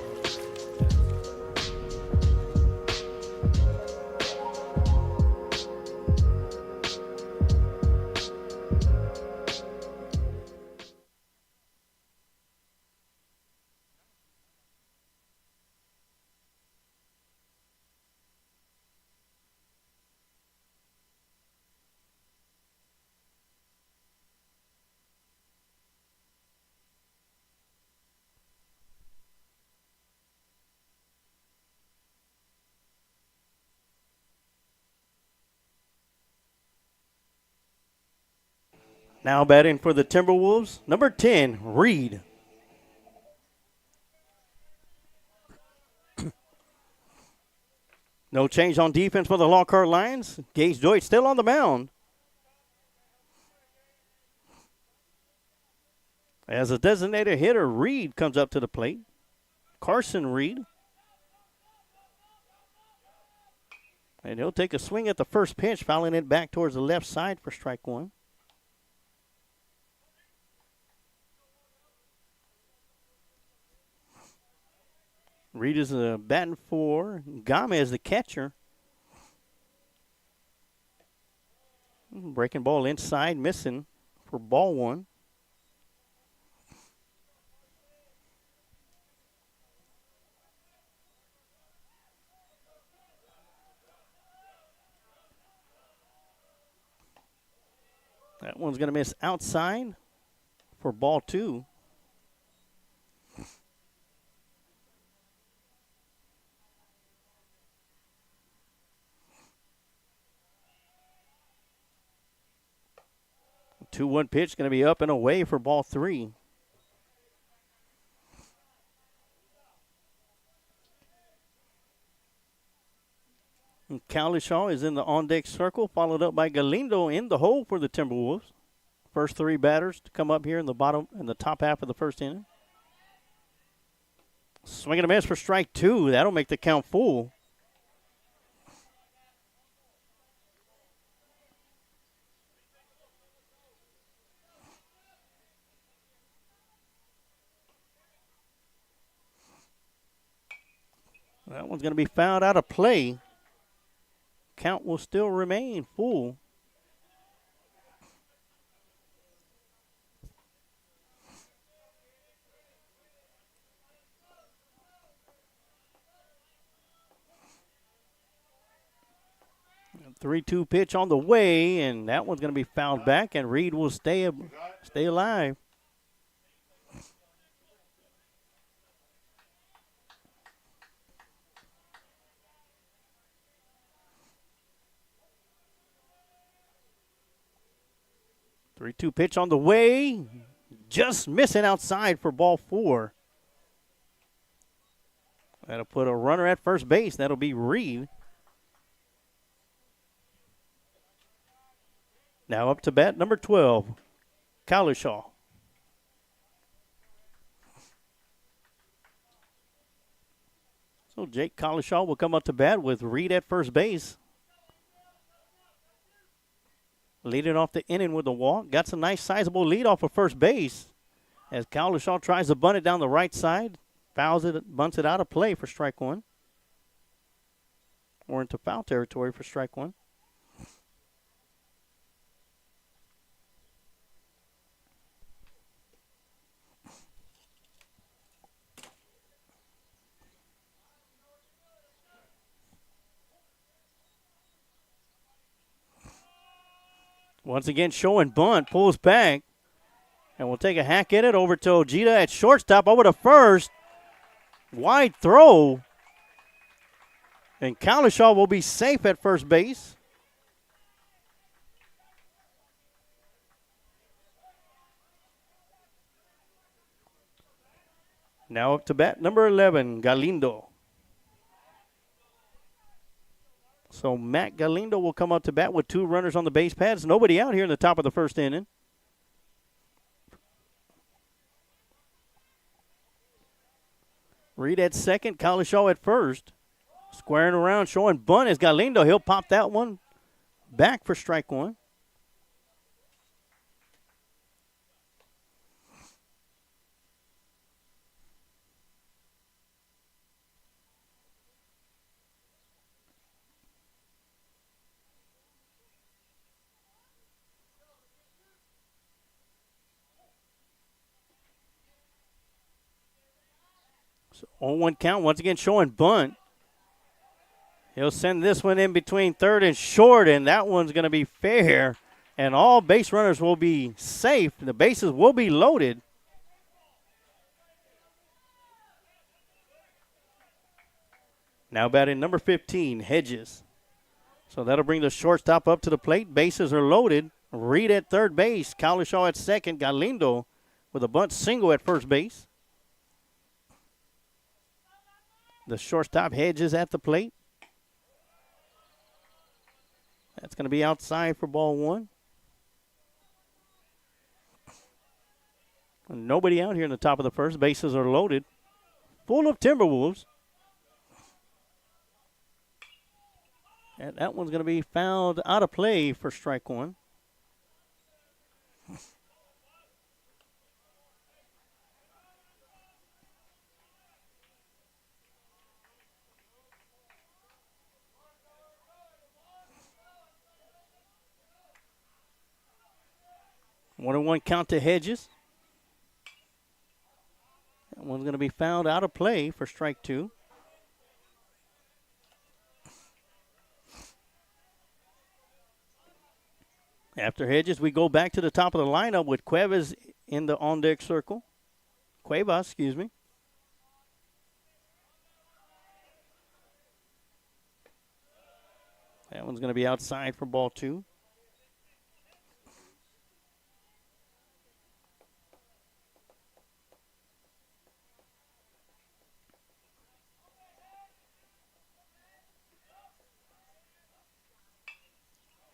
Now batting for the Timberwolves, number 10, Reed. No change on defense for the Lockhart Lions. Gage Deutsch still on the mound. As a designated hitter, Reed comes up to the plate. Carson Reed. And he'll take a swing at the first pitch, fouling it back towards the left side for strike 1. Reed is batting for Gomez, the catcher. Breaking ball inside, missing for ball 1. That one's going to miss outside for ball 2. The 2-1 pitch going to be up and away for ball 3. And Cowlishaw is in the on-deck circle, followed up by Galindo in the hole for the Timberwolves. First 3 batters to come up here in the top half of the first inning. Swing and a miss for strike 2. That'll make the count full. That one's going to be fouled out of play. Count will still remain full. A 3-2 pitch on the way, and that one's going to be fouled back, and Reed will stay alive. Three-two pitch on the way. Just missing outside for ball 4. That'll put a runner at first base. That'll be Reed. Now up to bat, number 12, Cowlishaw. So Jake Cowlishaw will come up to bat with Reed at first base. Leading off the inning with a walk. Got some nice sizable lead off of first base as Cowlishaw tries to bunt it down the right side. Fouls it, bunts it out of play for strike 1. Or into foul territory for strike 1. Once again, showing bunt, pulls back, and we'll take a hack at it over to Ojeda at shortstop, over to first. Wide throw, and Cowlishaw will be safe at first base. Now up to bat, number 11, Galindo. So Matt Galindo will come up to bat with 2 runners on the base pads. Nobody out here in the top of the first inning. Reed at second, Cowlishaw at first. Squaring around, showing bunt is Galindo. He'll pop that one back for strike 1. So 0-1 count, once again showing bunt. He'll send this one in between third and short, and that one's going to be fair. And all base runners will be safe. The bases will be loaded. Now batting number 15, Hedges. So that'll bring the shortstop up to the plate. Bases are loaded. Reed at third base. Cowlishaw at second. Galindo with a bunt single at first base. The shortstop Hedges at the plate. That's going to be outside for ball 1. And nobody out here in the top of the first. Bases are loaded. Full of Timberwolves. And that one's going to be fouled out of play for strike 1. One and one count to Hedges. That one's going to be fouled out of play for strike 2. After Hedges, we go back to the top of the lineup with Cuevas in the on-deck circle. Cuevas, excuse me. That one's going to be outside for ball 2.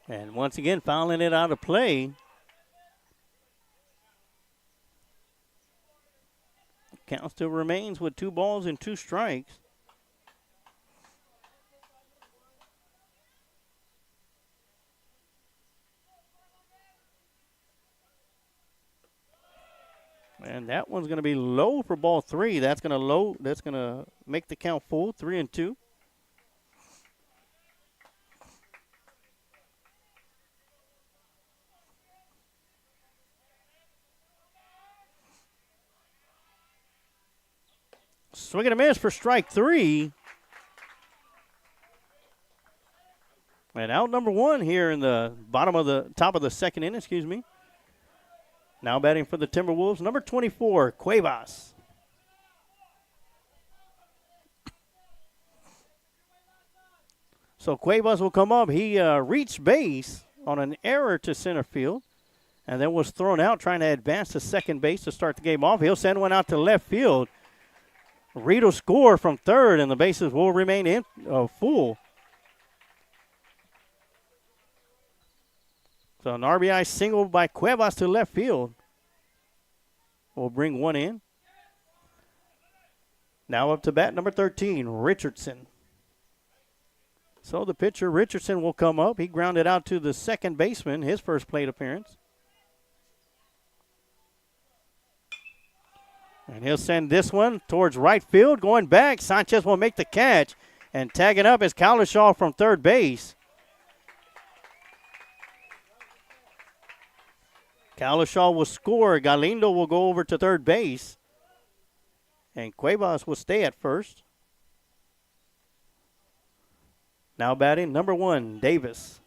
And once again, fouling it out of play. Count still remains with 2 balls and 2 strikes. And that one's going to be low for ball 3. That's going to make the count full, 3-2. Swing and a miss for strike 3. And out number 1 here in the top of the second inning, excuse me. Now batting for the Timberwolves, number 24, Cuevas. So Cuevas will come up. He reached base on an error to center field and then was thrown out trying to advance to second base to start the game off. He'll send one out to left field. Reed will score from third, and the bases will remain full. So an RBI single by Cuevas to left field will bring one in. Now up to bat, number 13, Richardson. So the pitcher, Richardson, will come up. He grounded out to the second baseman, his first plate appearance. And he'll send this one towards right field. Going back, Sanchez will make the catch. And tagging up is Cowlishaw from third base. Cowlishaw will score. Galindo will go over to third base. And Cuevas will stay at first. Now batting, number 1, Davis.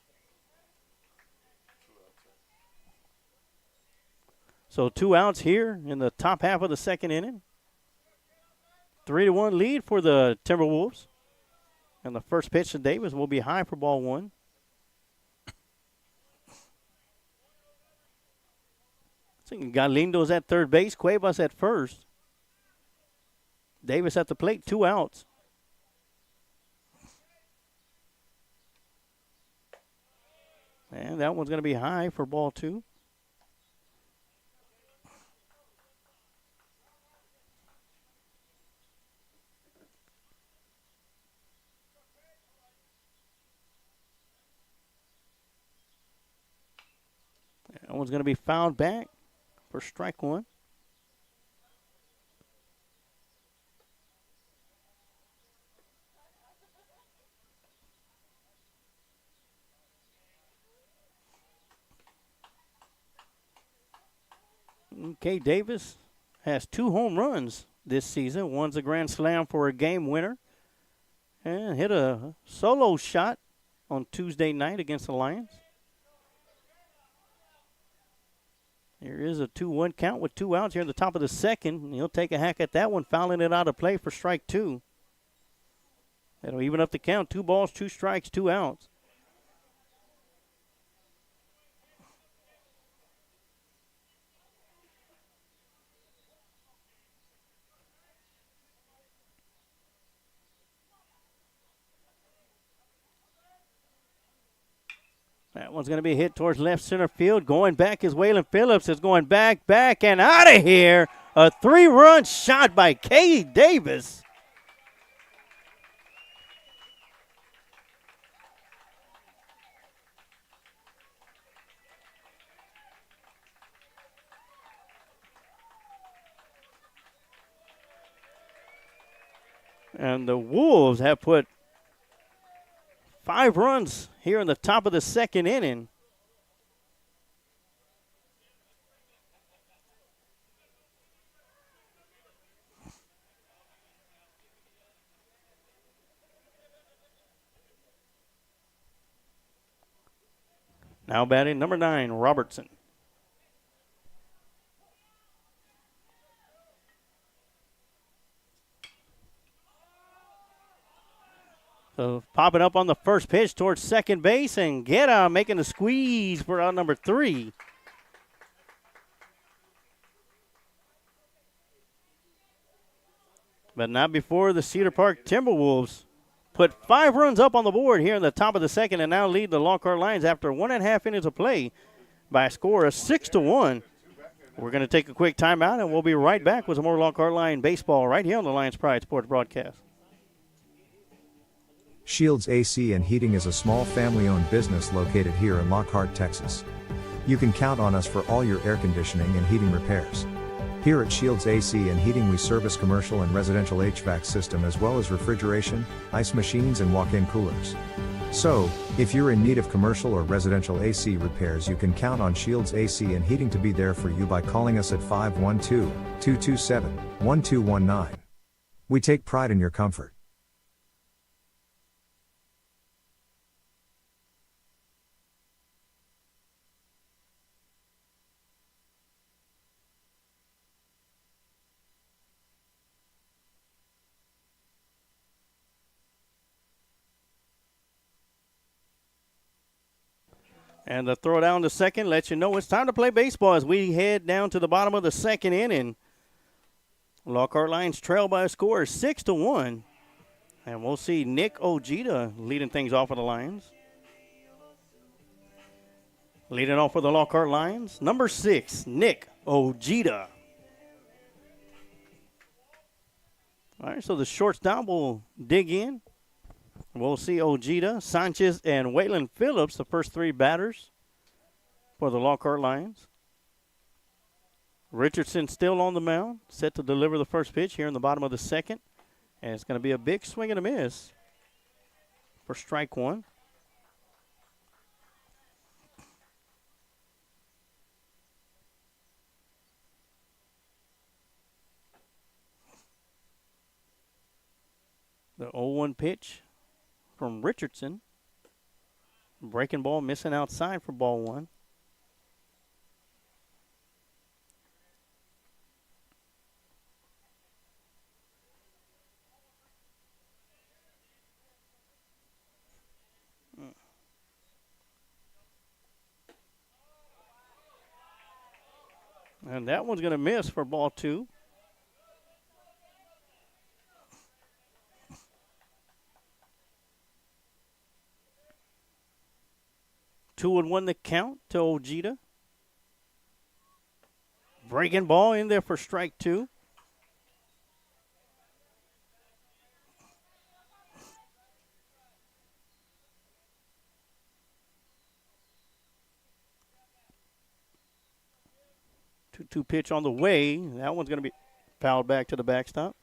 So 2 outs here in the top half of the second inning. 3-1 lead for the Timberwolves. And the first pitch to Davis will be high for ball 1. Galindo's at third base, Cuevas at first. Davis at the plate, 2 outs. And that one's going to be high for ball 2. That one's going to be fouled back for strike 1. Okay, Davis has 2 home runs this season. One's a grand slam for a game winner. And hit a solo shot on Tuesday night against the Lions. Here is a 2-1 count with 2 outs here in the top of the second. And he'll take a hack at that one, fouling it out of play for strike 2. That'll even up the count. 2 balls, 2 strikes, 2 outs. That one's going to be hit towards left center field. Going back is Waylon Phillips. Is going back, and out of here. A 3-run shot by K. Davis. And the Wolves have put 5 runs here in the top of the second inning. Now batting number 9, Robertson. So popping up on the first pitch towards second base, and Guerra making the squeeze for out number 3. But not before the Cedar Park Timberwolves put 5 runs up on the board here in the top of the second and now lead the Lockhart Lions after 1.5 innings of play by a score of 6-1. We're going to take a quick timeout, and we'll be right back with some more Lockhart Lion baseball right here on the Lions Pride Sports broadcast. Shields AC and Heating is a small family-owned business located here in Lockhart, Texas. You can count on us for all your air conditioning and heating repairs. Here at Shields AC and Heating we service commercial and residential HVAC system as well as refrigeration, ice machines and walk-in coolers. So, if you're in need of commercial or residential AC repairs, you can count on Shields AC and Heating to be there for you by calling us at 512-227-1219. We take pride in your comfort. And the throw down to second lets you know it's time to play baseball as we head down to the bottom of the second inning. Lockhart Lions trail by a score of 6-1. And we'll see Nick Ojeda leading things off for the Lions. Leading off for the Lockhart Lions, number 6, Nick Ojeda. All right, so the shortstop will dig in. We'll see Ojeda, Sanchez, and Waylon Phillips, the first 3 batters for the Lockhart Lions. Richardson still on the mound, set to deliver the first pitch here in the bottom of the second. And it's going to be a big swing and a miss for strike 1. The 0-1 pitch from Richardson. Breaking ball, missing outside for ball 1. And that one's going to miss for ball 2. Two and 1 the count to Ojeda. Breaking ball in there for strike 2. Two pitch on the way. That one's going to be fouled back to the backstop.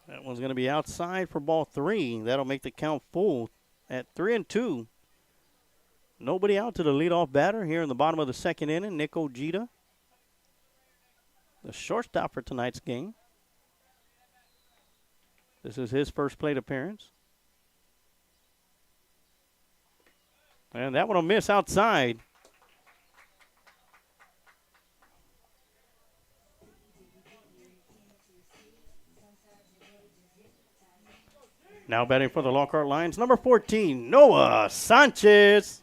That one's going to be outside for ball 3. That'll make the count full at 3-2. Nobody out to the leadoff batter here in the bottom of the second inning, Nick Ojeda, the shortstop for tonight's game. This is his first plate appearance. And that one will miss outside. Now batting for the Lockhart Lions, number 14, Noah Sanchez.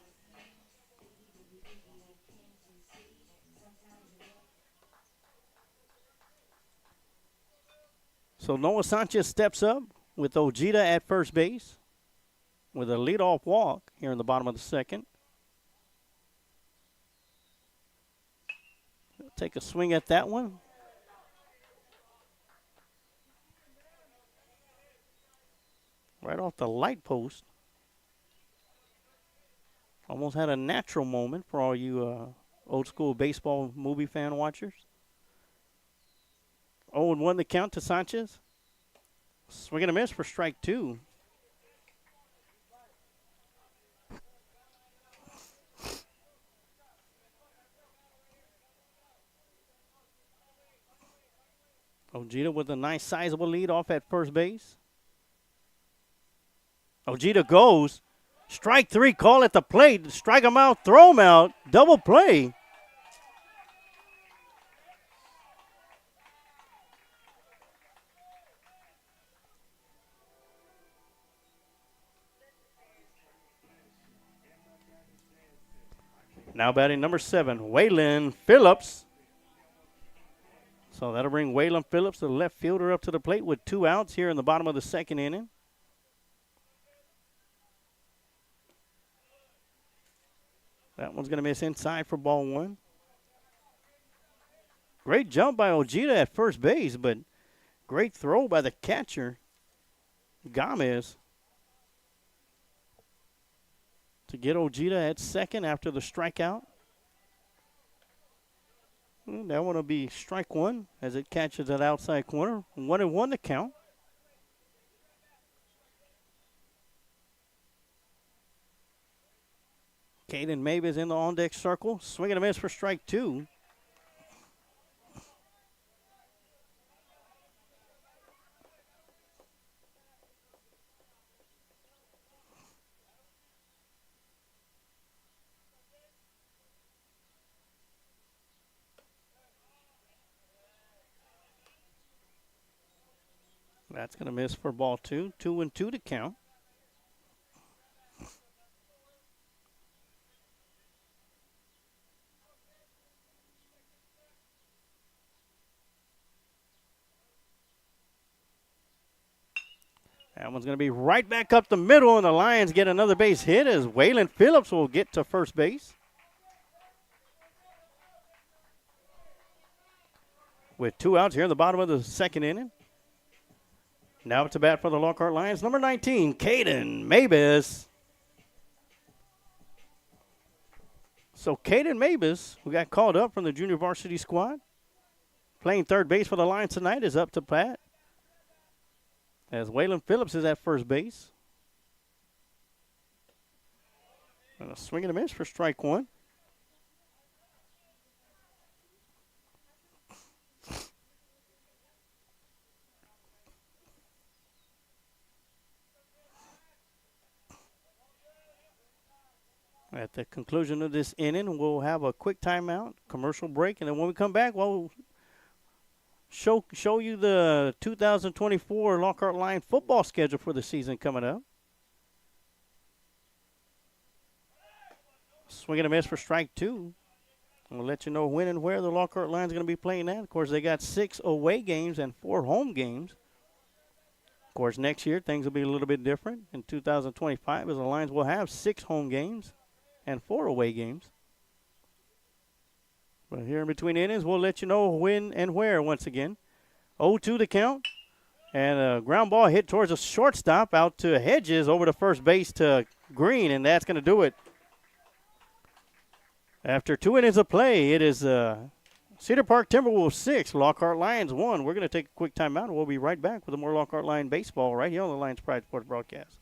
So Noah Sanchez steps up with Ojeda at first base with a leadoff walk here in the bottom of the second. Take a swing at that one. Right off the light post. Almost had a natural moment for all you old school baseball movie fan watchers. 0-1 the count to Sanchez. Swing and a miss for strike 2. Ojeda with a nice sizable lead off at first base. Ojeda goes. Strike 3, call at the plate. Strike him out, throw him out. Double play. Now batting number 7, Waylon Phillips. So that'll bring Waylon Phillips, the left fielder, up to the plate with 2 outs here in the bottom of the 2nd inning. That one's going to miss inside for ball 1. Great jump by Ojeda at first base, but great throw by the catcher, Gomez, to get Ojeda at second after the strikeout. And that one will be strike 1 as it catches that outside corner. 1-1 to count. Caden Mavis in the on-deck circle. Swing and a miss for strike 2. That's going to miss for ball 2. 2-2 to count. That one's going to be right back up the middle, and the Lions get another base hit as Waylon Phillips will get to first base. With 2 outs here in the bottom of the 2nd inning. Now to bat for the Lockhart Lions, number 19, Caden Mavis. So Caden Mavis, who got called up from the junior varsity squad, playing third base for the Lions tonight, is up to bat. As Waylon Phillips is at first base. And a swing and a miss for strike 1. At the conclusion of this inning, we'll have a quick timeout, commercial break, and then when we come back, we'll show you the 2024 Lockhart Lions football schedule for the season coming up. Swing and a miss for strike 2. We'll let you know when and where the Lockhart Lions are going to be playing at. Of course, they got 6 away games and 4 home games. Of course, next year, things will be a little bit different. In 2025, as the Lions will have 6 home games and 4 away games. But here in between innings, we'll let you know when and where once again. 0-2 to count. And a ground ball hit towards the shortstop out to Hedges over to first base to Green, and that's going to do it. After 2 innings of play, it is Cedar Park Timberwolves 6, Lockhart Lions 1. We're going to take a quick timeout, and we'll be right back with more Lockhart Lion baseball right here on the Lions Pride Sports broadcast.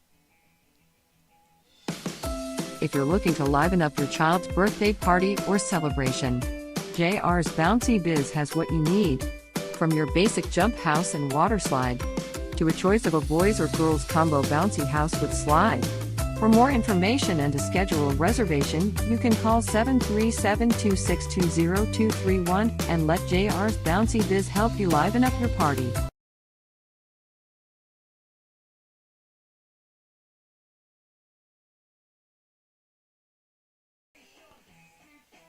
If you're looking to liven up your child's birthday party or celebration, JR's Bouncy Biz has what you need. From your basic jump house and water slide, to a choice of a boys or girls combo bouncy house with slide. For more information and to schedule a reservation, you can call 737-262-0231 and let JR's Bouncy Biz help you liven up your party.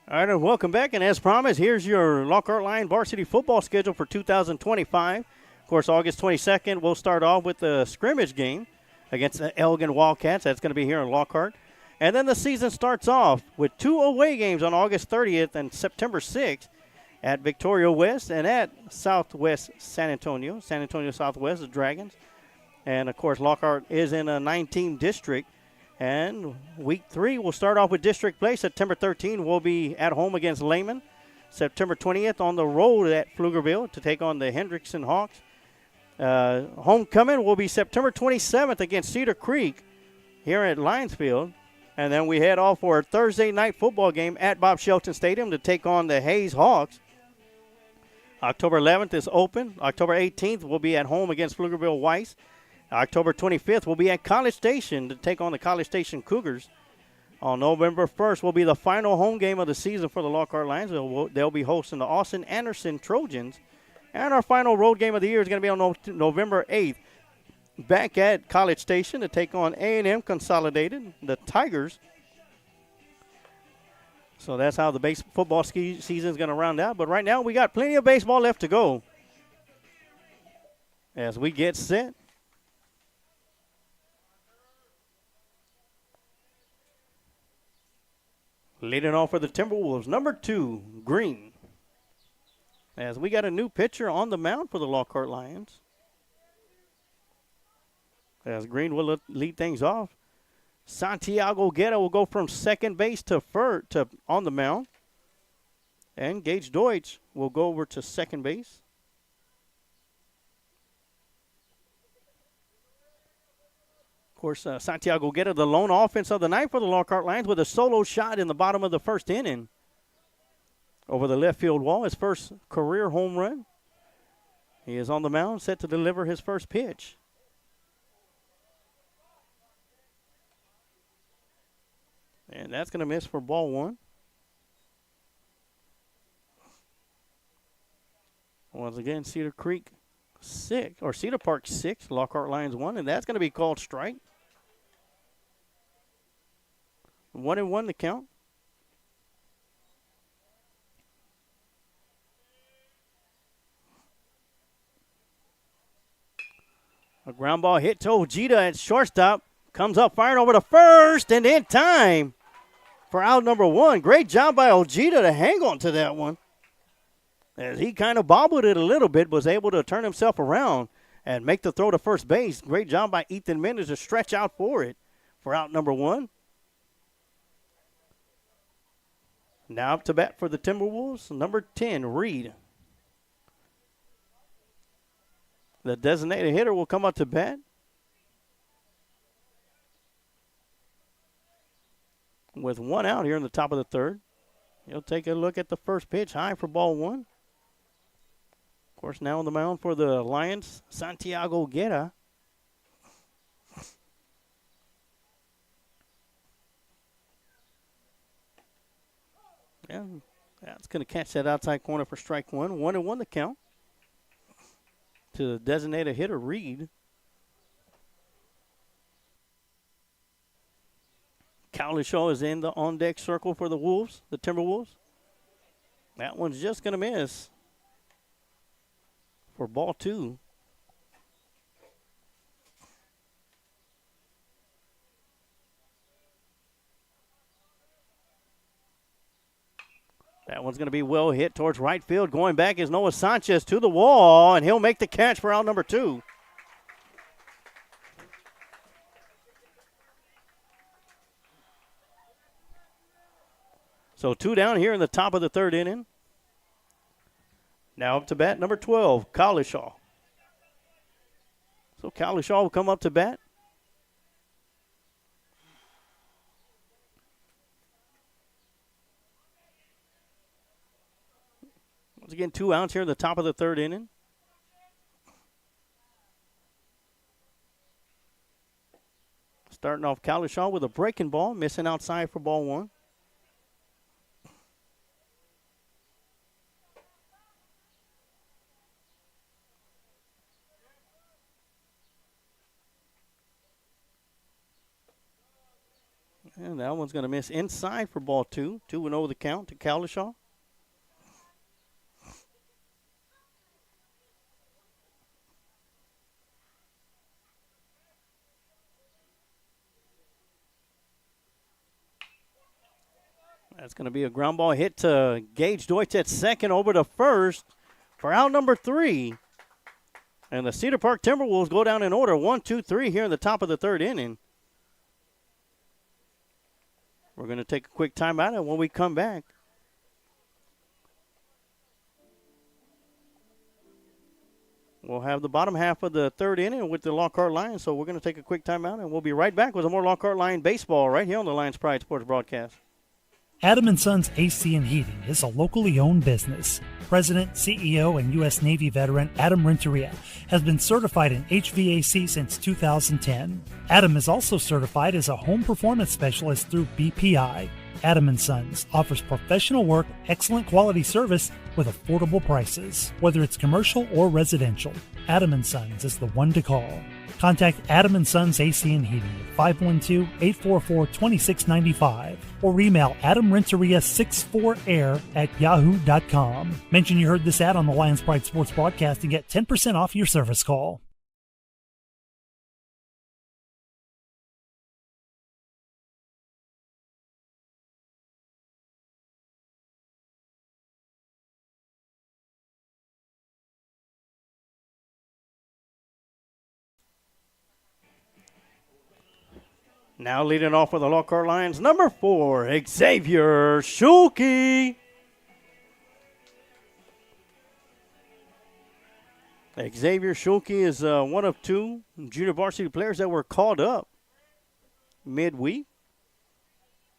All right, and welcome back. And as promised, here's your Lockhart Lion varsity football schedule for 2025. Of course, August 22nd, we'll start off with the scrimmage game against the Elgin Wildcats. That's going to be here in Lockhart. And then the season starts off with 2 away games on August 30th and September 6th at Victoria West and at Southwest San Antonio. San Antonio Southwest, the Dragons. And, of course, Lockhart is in a 9-team district. And week 3, we'll start off with district play. September 13th, we'll be at home against Lehman. September 20th, on the road at Pflugerville to take on the Hendrickson Hawks. Homecoming will be September 27th against Cedar Creek here at Lions Field. And then we head off for a Thursday night football game at Bob Shelton Stadium to take on the Hayes Hawks. October 11th is open. October 18th, we'll be at home against Pflugerville Weiss. October 25th, we'll be at College Station to take on the College Station Cougars. On November 1st will be the final home game of the season for the Lockhart Lions. They'll be hosting the Austin Anderson Trojans. And our final road game of the year is going to be on November 8th. Back at College Station to take on A&M Consolidated, the Tigers. So that's how the football season is going to round out. But right now we got plenty of baseball left to go as we get set. Leading off for the Timberwolves, number 2, Green. As we got a new pitcher on the mound for the Lockhart Lions. As Green will lead things off. Santiago Guerra will go from second base to on the mound. And Gage Deutsch will go over to second base. Of course, Santiago Guerra, the lone offense of the night for the Lockhart Lions, with a solo shot in the bottom of the first inning over the left field wall, his first career home run. He is on the mound, set to deliver his first pitch. And that's going to miss for ball 1. Once again, Cedar Park 6, Lockhart Lions 1, and that's going to be called strike. 1-1 the count. A ground ball hit to Ojeda at shortstop. Comes up firing over to first and in time for out number 1. Great job by Ojeda to hang on to that one. As he kind of bobbled it a little bit, was able to turn himself around and make the throw to first base. Great job by Ethan Mendez to stretch out for it for out number 1. Now up to bat for the Timberwolves, number 10, Reed. The designated hitter will come up to bat. With 1 out here in the top of the 3rd. He'll take a look at the first pitch, high for ball 1. Of course, now on the mound for the Lions, Santiago Guerra. Yeah, that's going to catch that outside corner for strike 1. 1-1 the count to the designated hitter, Reed. Cowlishaw is in the on-deck circle for the Timberwolves. That one's just going to miss for ball 2. That one's going to be well hit towards right field. Going back is Noah Sanchez to the wall, and he'll make the catch for out number 2. So 2 down here in the top of the 3rd inning. Now up to bat, number 12, Cowlishaw. So Cowlishaw will come up to bat. Once again, 2 outs here in the top of the 3rd inning. Starting off Cowlishaw with a breaking ball, missing outside for ball 1. And that one's going to miss inside for ball 2. 2-0 the count to Cowlishaw. That's going to be a ground ball hit to Gage Deutsch at second, over to first for out number 3. And the Cedar Park Timberwolves go down in order 1, 2, 3 here in the top of the 3rd inning. We're going to take a quick timeout, and when we come back, we'll have the bottom half of the 3rd inning with the Lockhart Lions. So we're going to take a quick timeout, and we'll be right back with some more Lockhart Lion baseball right here on the Lions Pride Sports broadcast. Adam & Sons AC and Heating is a locally owned business. President, CEO, and U.S. Navy veteran Adam Renteria has been certified in HVAC since 2010. Adam is also certified as a home performance specialist through BPI. Adam & Sons offers professional work, excellent quality service with affordable prices, whether it's commercial or residential. Adam & Sons is the one to call. Contact Adam & Sons AC and Heating at 512-844-2695 or email adamrenteria64air@yahoo.com. Mention you heard this ad on the Lions Pride Sports broadcast and get 10% off your service call. Now leading off for the Lockhart Lions, number 4, Xavier Schulke. Xavier Schulke is one of 2 junior varsity players that were called up midweek,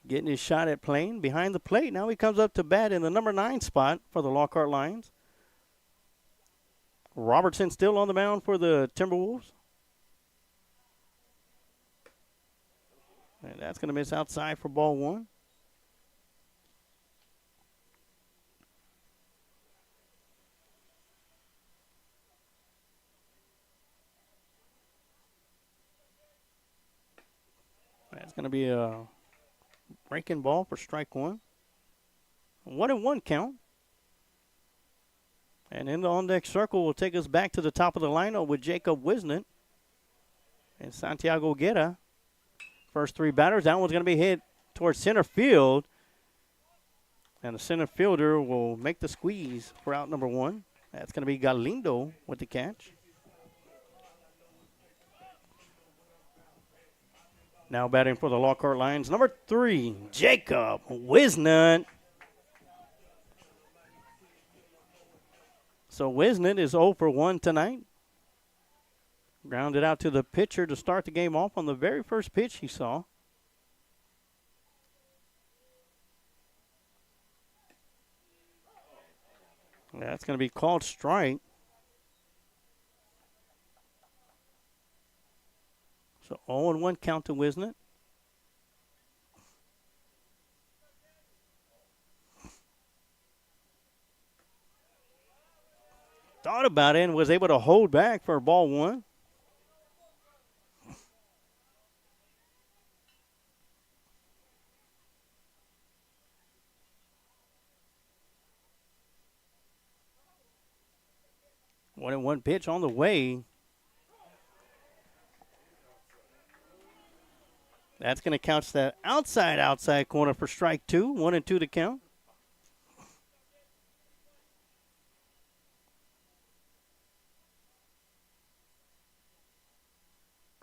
getting his shot at playing behind the plate. Now he comes up to bat in the number 9 spot for the Lockhart Lions. Robertson still on the mound for the Timberwolves. And that's going to miss outside for ball 1. That's going to be a breaking ball for strike 1. 1-1 count. And in the on-deck circle will take us back to the top of the lineup with Jacob Wisnant and Santiago Guerra. First 3 batters. That one's going to be hit towards center field. And the center fielder will make the squeeze for out number 1. That's going to be Galindo with the catch. Now batting for the Lockhart Lions, number 3, Jacob Wisnant. So Wisnant is 0 for 1 tonight. Grounded out to the pitcher to start the game off on the very first pitch he saw. That's going to be called strike. So 0-1 count to Wisnant. Thought about it and was able to hold back for ball 1. One pitch on the way. That's going to count that outside corner for strike 2. 1-2 to count.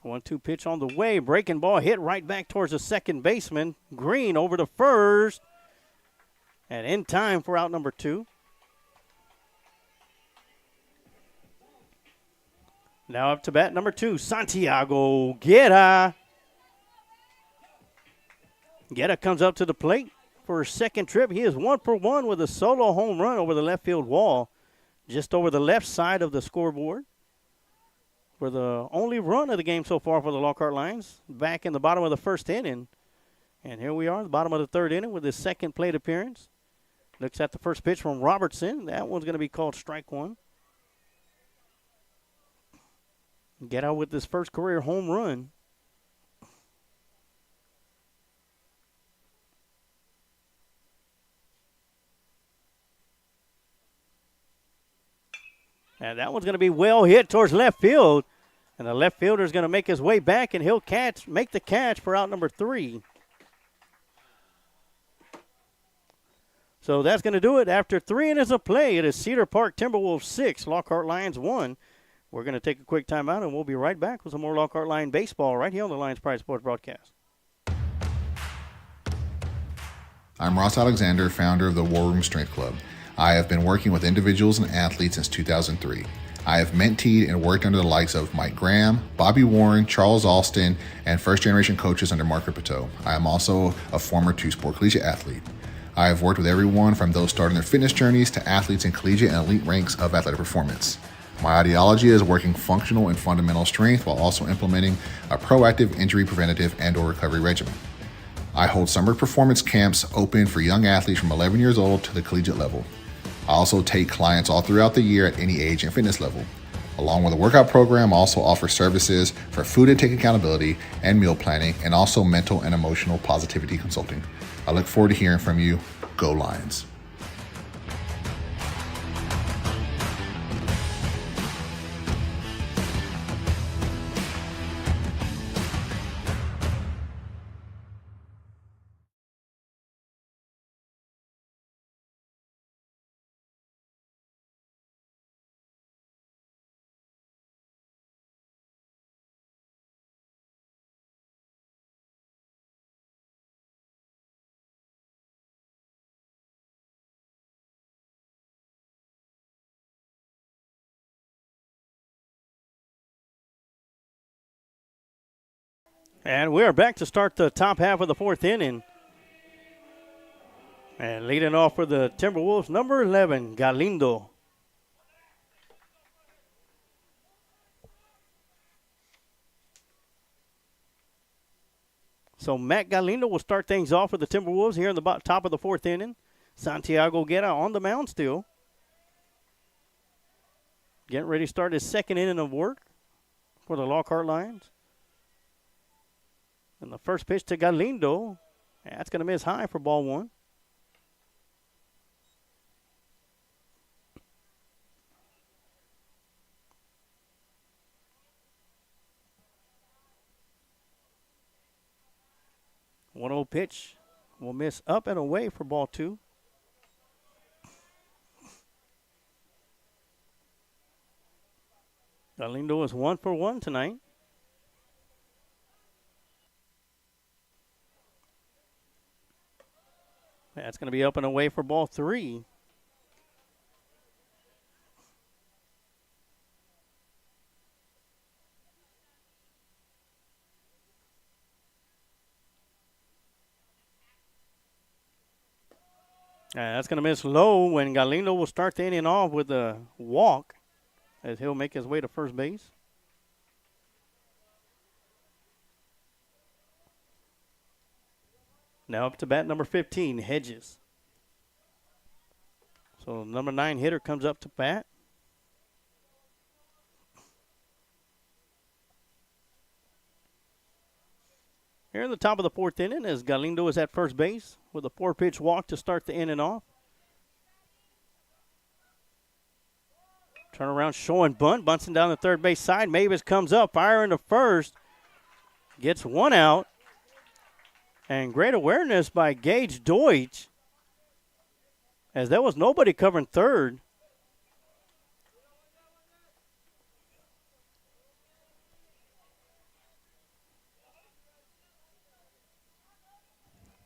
One-two pitch on the way. Breaking ball hit right back towards the second baseman. Green over to first. And in time for out number 2. Now up to bat number 2, Santiago Guerra. Guerra comes up to the plate for his second trip. He is 1 for 1 with a solo home run over the left field wall, just over the left side of the scoreboard. For the only run of the game so far for the Lockhart Lions, back in the bottom of the first inning. And here we are, the bottom of the third inning with his second plate appearance. Looks at the first pitch from Robertson. That one's going to be called strike 1. Get out with his first career home run. And that one's going to be well hit towards left field. And the left fielder is going to make his way back, and he'll make the catch for out number 3. So that's going to do it. After 3 innings of play, it is Cedar Park Timberwolves 6, Lockhart Lions 1. We're going to take a quick timeout, and we'll be right back with some more Lockhart Lion baseball right here on the Lions Pride Sports broadcast. I'm Ross Alexander, founder of the War Room Strength Club. I have been working with individuals and athletes since 2003. I have mentored and worked under the likes of Mike Graham, Bobby Warren, Charles Alston, and first-generation coaches under Mark Ripito. I am also a former two-sport collegiate athlete. I have worked with everyone from those starting their fitness journeys to athletes in collegiate and elite ranks of athletic performance. My ideology is working functional and fundamental strength while also implementing a proactive injury preventative and/or recovery regimen. I hold summer performance camps open for young athletes from 11 years old to the collegiate level. I also take clients all throughout the year at any age and fitness level. Along with a workout program, also offers services for food intake accountability and meal planning, and also mental and emotional positivity consulting. I look forward to hearing from you. Go Lions. And we're back to start the top half of the fourth inning. And leading off for the Timberwolves, number 11, Galindo. So Matt Galindo will start things off for the Timberwolves here in the top of the fourth inning. Santiago Guerra on the mound still. Getting ready to start his second inning of work for the Lockhart Lions. And the first pitch to Galindo, that's going to miss high for ball one. One old pitch will miss up and away for ball two. Galindo is 1 for 1 tonight. That's going to be up and away for ball three. That's going to miss low when Galindo will start the inning off with a walk as he'll make his way to first base. Now up to bat number 15, Hedges. So number 9 hitter comes up to bat. Here in the top of the fourth inning as Galindo is at first base with a 4-pitch walk to start the inning off. Turn around, showing bunt. Bunting down the third base side. Mavis comes up, firing to first. Gets one out. And great awareness by Gage Deutsch, as there was nobody covering third.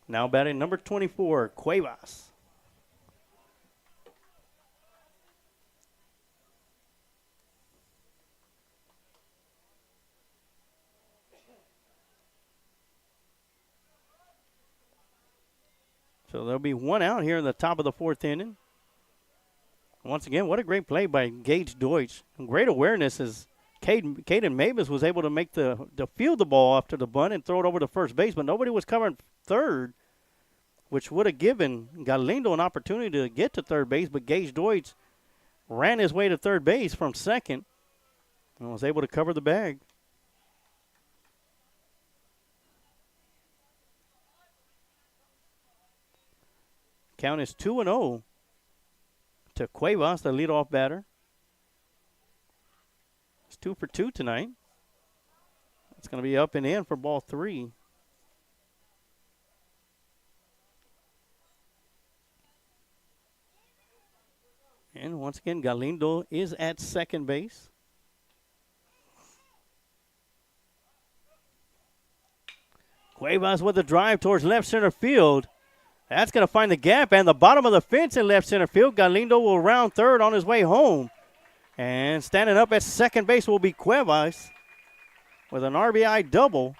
Now batting number 24, Cuevas. So there'll be one out here in the top of the fourth inning. Once again, what a great play by Gage Deutsch. And great awareness as Caden Mavis was able to make to field the ball after the bunt and throw it over to first base, but nobody was covering third, which would have given Galindo an opportunity to get to third base, but Gage Deutsch ran his way to third base from second and was able to cover the bag. Count is 2-0 to Cuevas, the leadoff batter. It's 2 for 2 tonight. It's going to be up and in for ball three. And once again, Galindo is at second base. Cuevas with a drive towards left center field. That's going to find the gap and the bottom of the fence in left center field. Galindo will round third on his way home. And standing up at second base will be Cuevas with an RBI double.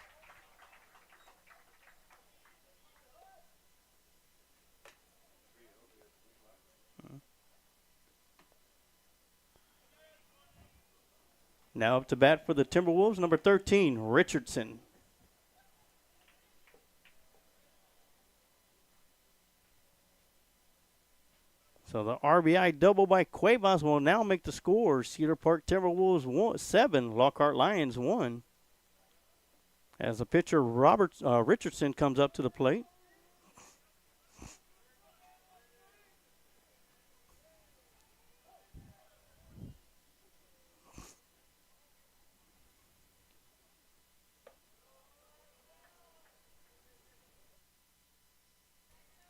Now up to bat for the Timberwolves, number 13, Richardson. So the RBI double by Cuevas will now make the score. Cedar Park Timberwolves 7, Lockhart Lions 1. As the pitcher Richardson comes up to the plate.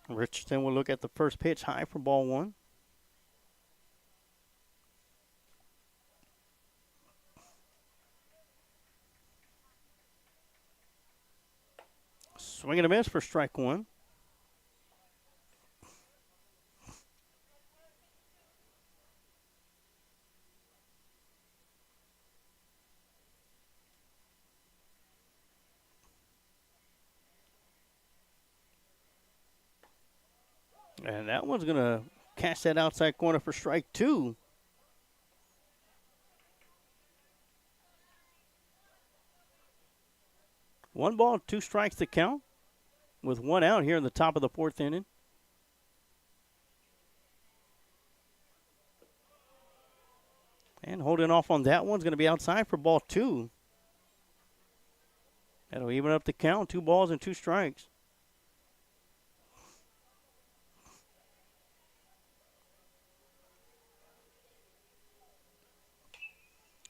Richardson will look at the first pitch high for ball 1. Swing and a miss for strike 1. And that one's going to catch that outside corner for strike 2. One ball, 2 strikes to count with 1 out here in the top of the 4th inning. And holding off on that one's going to be outside for ball 2. That'll even up the count, 2 balls and 2 strikes.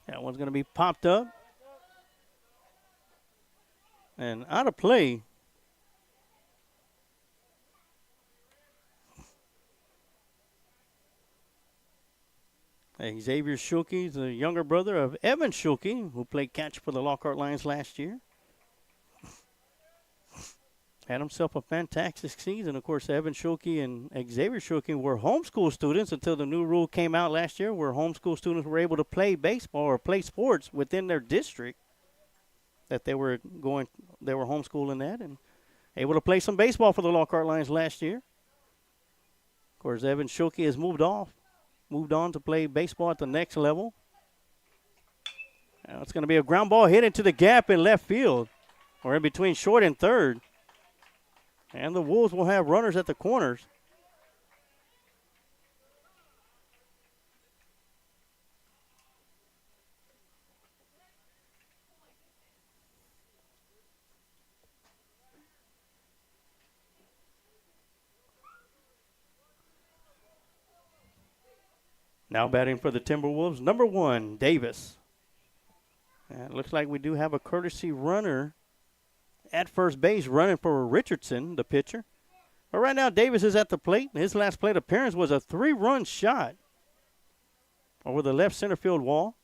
That one's going to be popped up and out of play. Xavier Schulke is the younger brother of Evan Schulke, who played catch for the Lockhart Lions last year. Had himself a fantastic season. Of course, Evan Schulke and Xavier Schulke were homeschool students until the new rule came out last year where homeschool students were able to play baseball or play sports within their district that they were homeschooling that and able to play some baseball for the Lockhart Lions last year. Of course, Evan Schulke has moved on to play baseball at the next level. Now it's going to be a ground ball hit into the gap in left field or in between short and third. And the Wolves will have runners at the corners. Now batting for the Timberwolves, number 1, Davis. And it looks like we do have a courtesy runner at first base running for Richardson, the pitcher. But right now, Davis is at the plate. His last plate appearance was a 3-run shot over the left center field wall.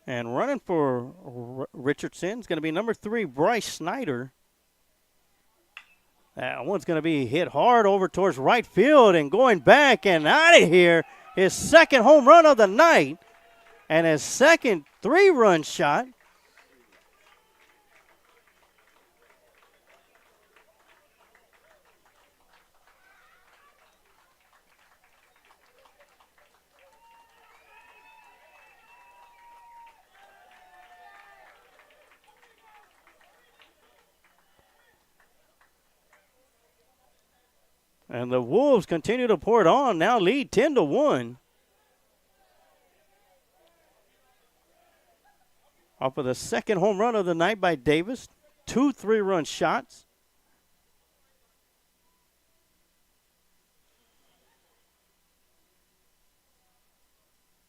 And running for Richardson is going to be number 3, Bryce Snyder. That one's going to be hit hard over towards right field and going back and out of here. His second home run of the night and his second 3-run shot. And the Wolves continue to pour it on, now lead 10-1. Off of the second home run of the night by Davis. 2 3-run shots.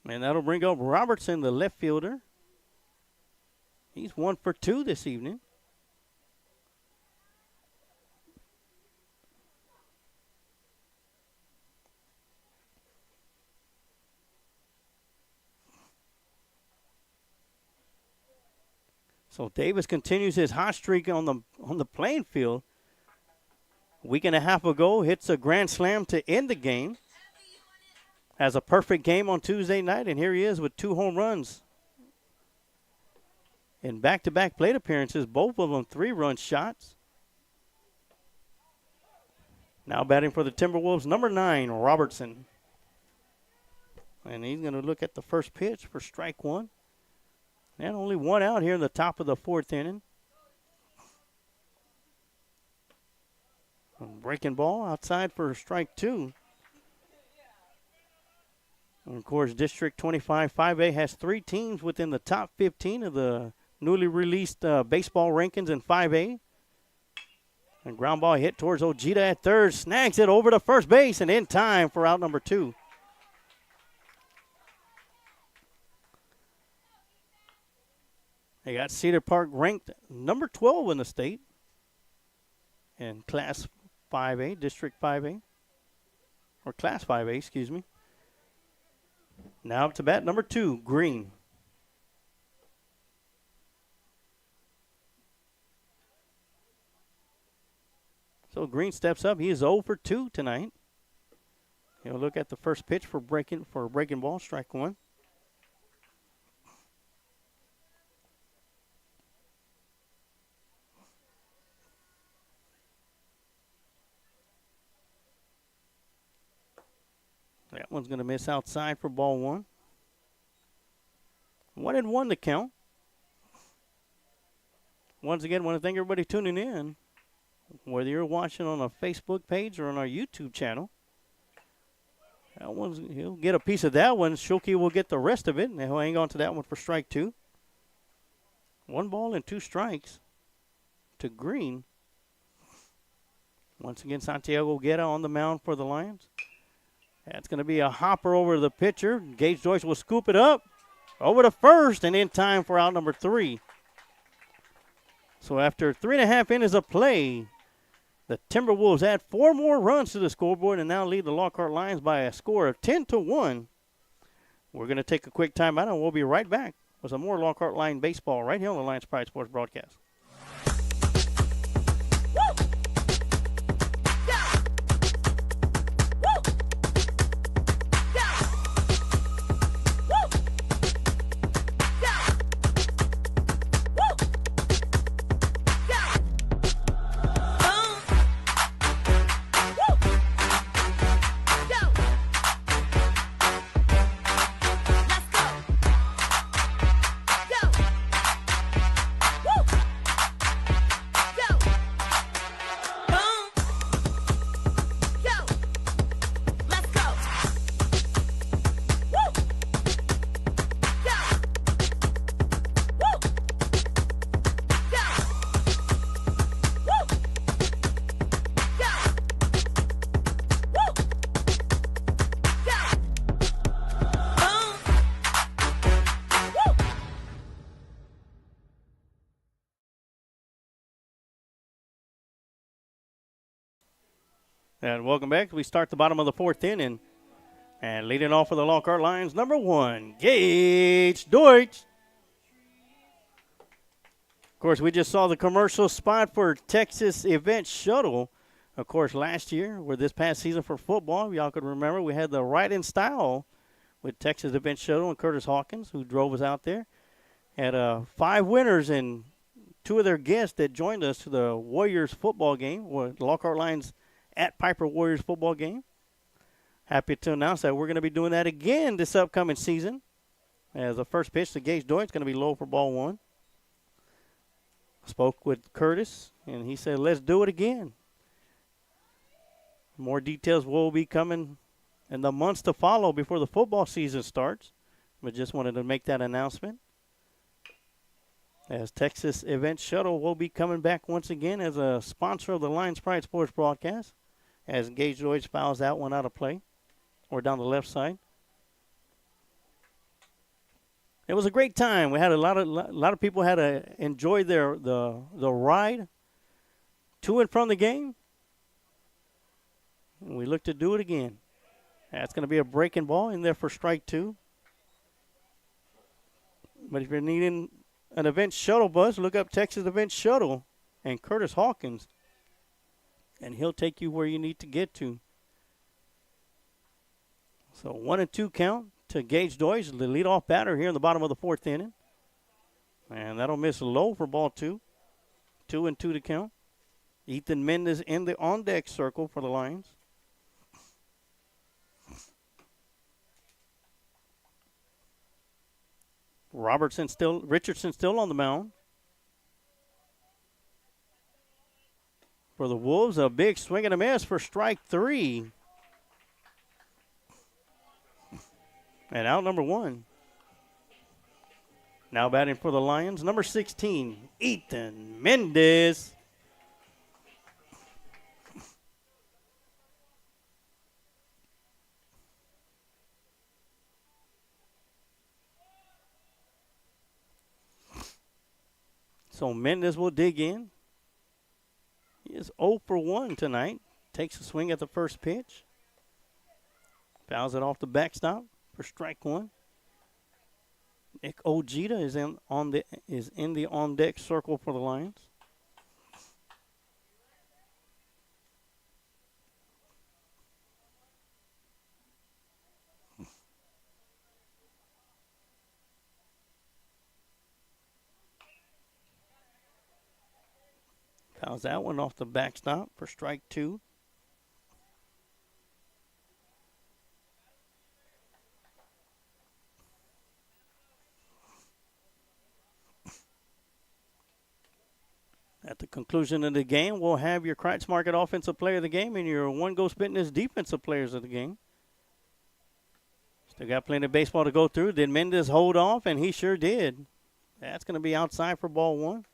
And that'll bring up Robertson, the left fielder. He's 1 for 2 this evening. So Davis continues his hot streak on the playing field. A week and a half ago, hits a grand slam to end the game. Has a perfect game on Tuesday night, and here he is with 2 home runs. In back-to-back plate appearances, both of them 3-run shots. Now batting for the Timberwolves, number 9, Robertson. And he's going to look at the first pitch for strike 1. And only 1 out here in the top of the 4th inning. Breaking ball outside for strike 2. And of course, District 25 5A has 3 teams within the top 15 of the newly released baseball rankings in 5A. And ground ball hit towards Ojeda at third. Snags it over to first base and in time for out number 2. They got Cedar Park ranked number 12 in the state in Class 5A, District 5A, or Class 5A, excuse me. Now up to bat number 2, Green. So Green steps up. He is 0 for 2 tonight. He'll look at the first pitch for breaking ball, strike 1. That one's going to miss outside for ball 1. 1-1 to count. Once again, I want to thank everybody tuning in, whether you're watching on a Facebook page or on our YouTube channel. He'll get a piece of that one. Shulke will get the rest of it, and he'll hang on to that one for strike 2. 1 ball and 2 strikes to Green. Once again, Santiago Guerra on the mound for the Lions. That's going to be a hopper over the pitcher. Gage Joyce will scoop it up over to first and in time for out number 3. So after 3.5 innings of play, the Timberwolves add 4 more runs to the scoreboard and now lead the Lockhart Lions by a score of 10-1. We're going to take a quick timeout and we'll be right back with some more Lockhart Lion baseball right here on the Lions Pride Sports broadcast. And welcome back. We start the bottom of the 4th inning. And leading off for the Lockhart Lions, number 1, Gage Deutsch. Of course, we just saw the commercial spot for Texas Event Shuttle. Of course, last year, or this past season for football, y'all could remember, we had the Ride in Style with Texas Event Shuttle and Curtis Hawkins, who drove us out there. Had 5 winners and 2 of their guests that joined us to the Warriors football game, or the Lockhart Lions at Piper Warriors football game. Happy to announce that we're going to be doing that again this upcoming season. As the first pitch to Gage Deutsch is going to be low for ball 1. Spoke with Curtis, and he said, let's do it again. More details will be coming in the months to follow before the football season starts. But just wanted to make that announcement. As Texas Event Shuttle will be coming back once again as a sponsor of the Lions Pride Sports broadcast. As Gage Deutsch fouls that one out of play, or down the left side. It was a great time. We had a lot of people had to enjoy the ride to and from the game. And we look to do it again. That's going to be a breaking ball in there for strike 2. But if you're needing an event shuttle bus, look up Texas Event Shuttle and Curtis Hawkins, and he'll take you where you need to get to. So 1-2 count to Gage Deutsch, the leadoff batter here in the bottom of the 4th inning. And that'll miss low for ball 2. 2-2 to count. Ethan Mendez in the on-deck circle for the Lions. Richardson still on the mound for the Wolves. A big swing and a miss for strike 3. And out number 1. Now batting for the Lions, number 16, Ethan Mendez. So Mendez will dig in. He is 0 for 1 tonight. Takes a swing at the first pitch. Fouls it off the backstop for strike 1. Nick Ojeda is in the on deck circle for the Lions. Fouls that one off the backstop for strike 2. At the conclusion of the game, we'll have your Kreitz Market Offensive Player of the Game and your One Goes Fitness Defensive Players of the Game. Still got plenty of baseball to go through. Did Mendez hold off? And he sure did. That's going to be outside for ball 1.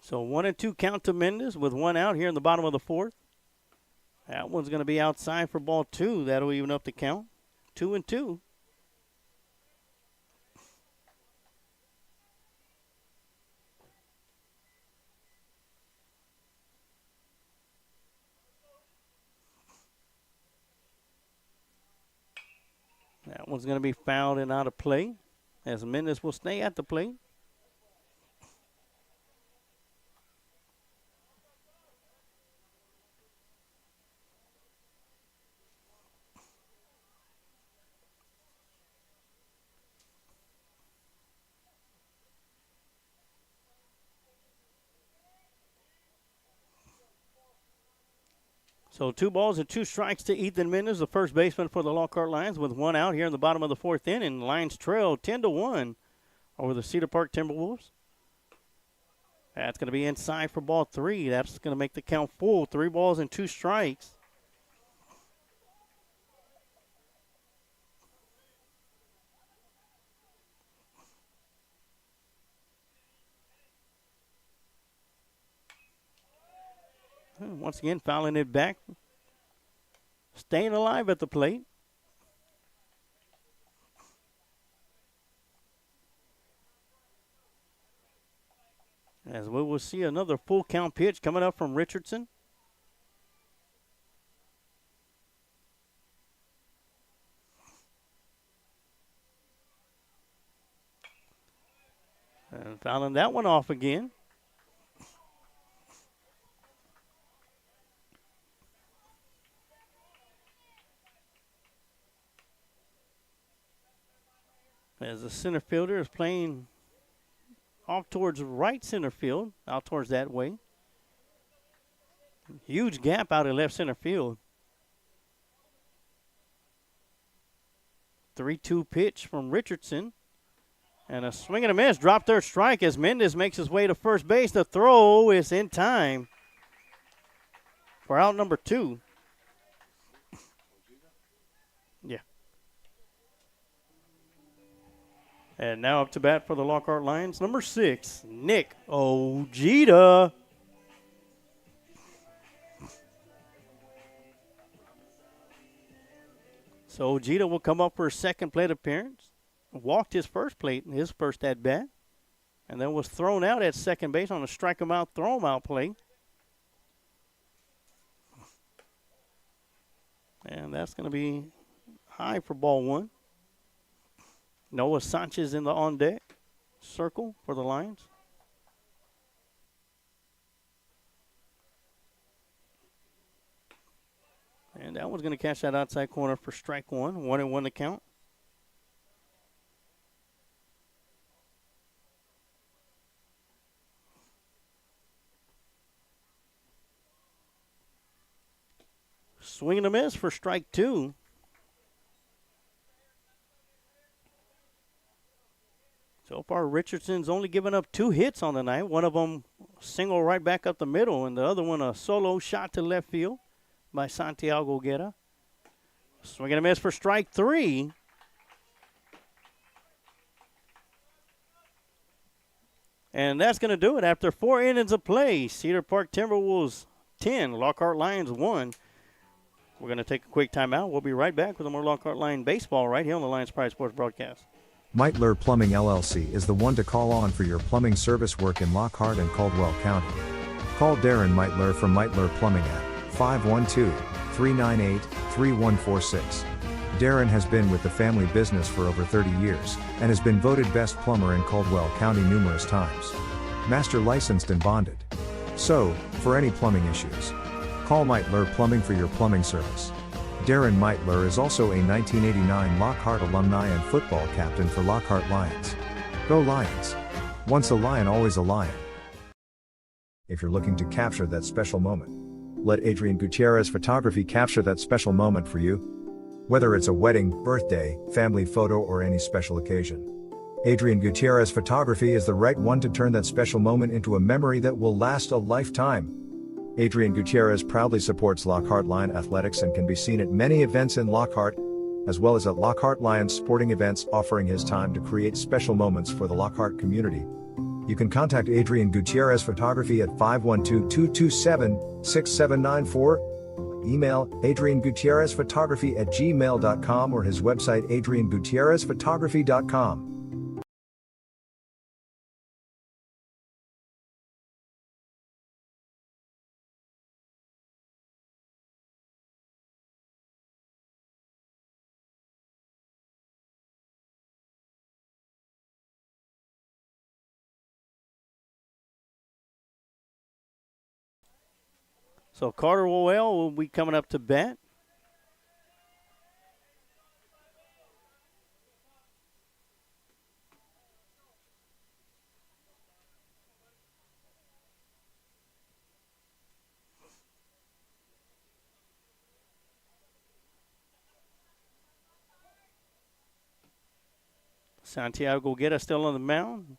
So 1-2 count to Mendez with 1 out here in the bottom of the 4th. That one's going to be outside for ball 2. That'll even up the count. 2-2. That one's going to be fouled and out of play as Mendez will stay at the plate. So 2 balls and 2 strikes to Ethan Mendez, the first baseman for the Lockhart Lions, with 1 out here in the bottom of the 4th inning. Lions trail 10-1 over the Cedar Park Timberwolves. That's going to be inside for ball 3. That's going to make the count full. 3 balls and 2 strikes. Once again, fouling it back. Staying alive at the plate. As we will see another full count pitch coming up from Richardson. And fouling that one off again. As the center fielder is playing off towards right center field, out towards that way. Huge gap out in left center field. 3-2 pitch from Richardson. And a swing and a miss. Drop third strike as Mendez makes his way to first base. The throw is in time for out number 2. Yeah. And now up to bat for the Lockhart Lions, number 6, Nick Ojeda. So Ojeda will come up for his second plate appearance. Walked his first plate in his first at bat. And then was thrown out at second base on a strike him out, throw him out play. And that's going to be high for ball 1. Noah Sanchez in the on deck circle for the Lions. And that one's going to catch that outside corner for strike 1. 1-1 to count. Swing and a miss for strike 2. So far, Richardson's only given up 2 hits on the night. One of them single right back up the middle, and the other one a solo shot to left field by Santiago Guerra. Swing and a miss for strike 3. And that's going to do it. After 4 innings of play, Cedar Park Timberwolves 10, Lockhart Lions 1. We're going to take a quick timeout. We'll be right back with more Lockhart Lion baseball right here on the Lions Pride Sports broadcast. Meitler Plumbing LLC is the one to call on for your plumbing service work in Lockhart and Caldwell County. Call Darren Meitler from Meitler Plumbing at 512-398-3146. Darren has been with the family business for over 30 years and has been voted best plumber in Caldwell County numerous times. Master licensed and bonded. So, for any plumbing issues, call Meitler Plumbing for your plumbing service. Darren Meitler is also a 1989 Lockhart alumni and football captain for Lockhart Lions. Go Lions! Once a Lion, always a Lion. If you're looking to capture that special moment, let Adrian Gutierrez Photography capture that special moment for you. Whether it's a wedding, birthday, family photo, or any special occasion, Adrian Gutierrez Photography is the right one to turn that special moment into a memory that will last a lifetime. Adrian Gutierrez proudly supports Lockhart Lion athletics and can be seen at many events in Lockhart, as well as at Lockhart Lions sporting events, offering his time to create special moments for the Lockhart community. You can contact Adrian Gutierrez Photography at 512-227-6794, email adriangutierrezphotography@gmail.com, or his website adriangutierrezphotography.com. So Carter Wowell will be coming up to bat. Santiago Guerra still on the mound.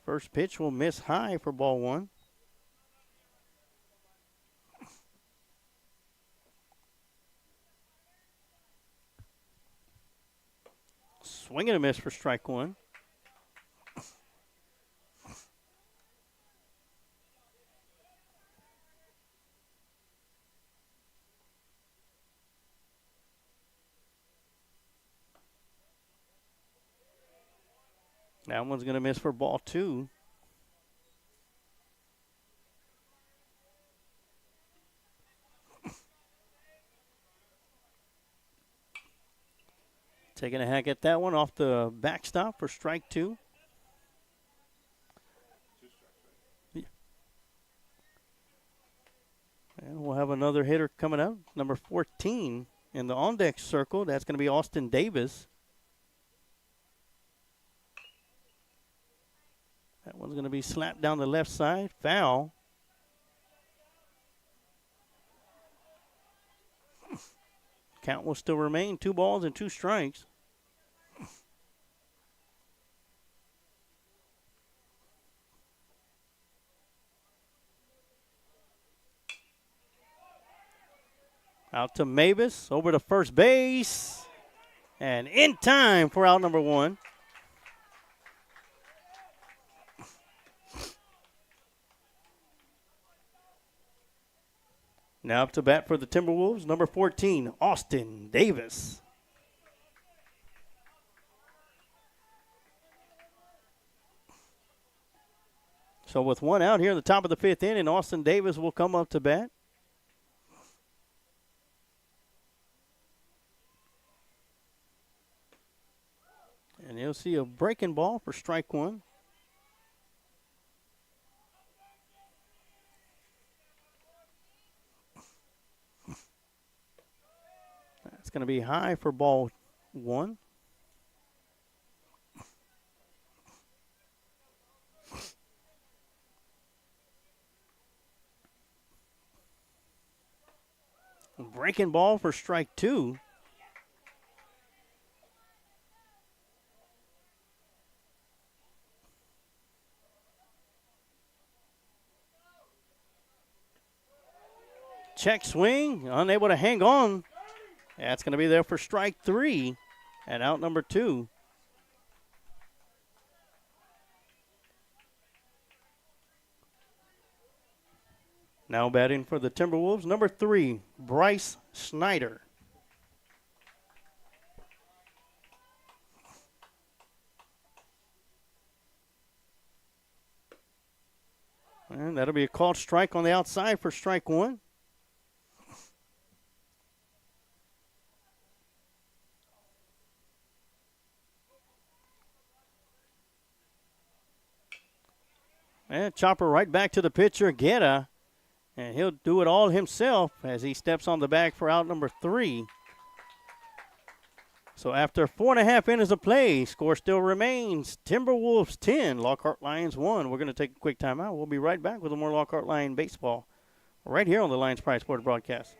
First pitch will miss high for ball 1. Swing and a miss for strike 1. That one's going to miss for ball 2. Taking a hack at that one off the backstop for strike 2. Yeah. And we'll have another hitter coming up, number 14 in the on-deck circle. That's going to be Austin Davis. That one's going to be slapped down the left side. Foul. Count will still remain 2 balls and 2 strikes. Out to Mavis, over to first base, and in time for out number 1. Now up to bat for the Timberwolves, number 14, Austin Davis. So with 1 out here in the top of the 5th inning, Austin Davis will come up to bat. And you'll see a breaking ball for strike 1. That's going to be high for ball 1. Breaking ball for strike 2. Check swing, unable to hang on. That's going to be there for strike 3 and out number 2. Now batting for the Timberwolves, number 3, Bryce Snyder. And that'll be a called strike on the outside for strike 1. And chopper right back to the pitcher, Guerra. And he'll do it all himself as he steps on the bag for out number 3. So after 4.5 innings of play, score still remains Timberwolves 10, Lockhart Lions 1. We're going to take a quick timeout. We'll be right back with more Lockhart Lion baseball right here on the Lions Pride Sports broadcast.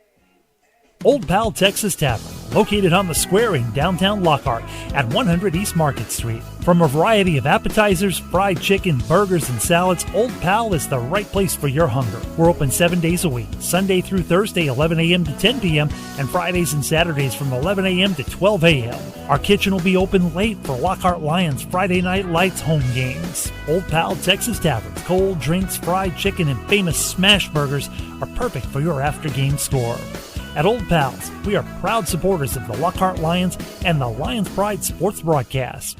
Old Pal Texas Tavern, located on the square in downtown Lockhart at 100 East Market Street. From a variety of appetizers, fried chicken, burgers, and salads, Old Pal is the right place for your hunger. We're open 7 days a week, Sunday through Thursday, 11 a.m. to 10 p.m., and Fridays and Saturdays from 11 a.m. to 12 a.m. Our kitchen will be open late for Lockhart Lions Friday Night Lights home games. Old Pal Texas Tavern, cold drinks, fried chicken, and famous smash burgers are perfect for your after-game score. At Old Pals, we are proud supporters of the Lockhart Lions and the Lions Pride Sports broadcast.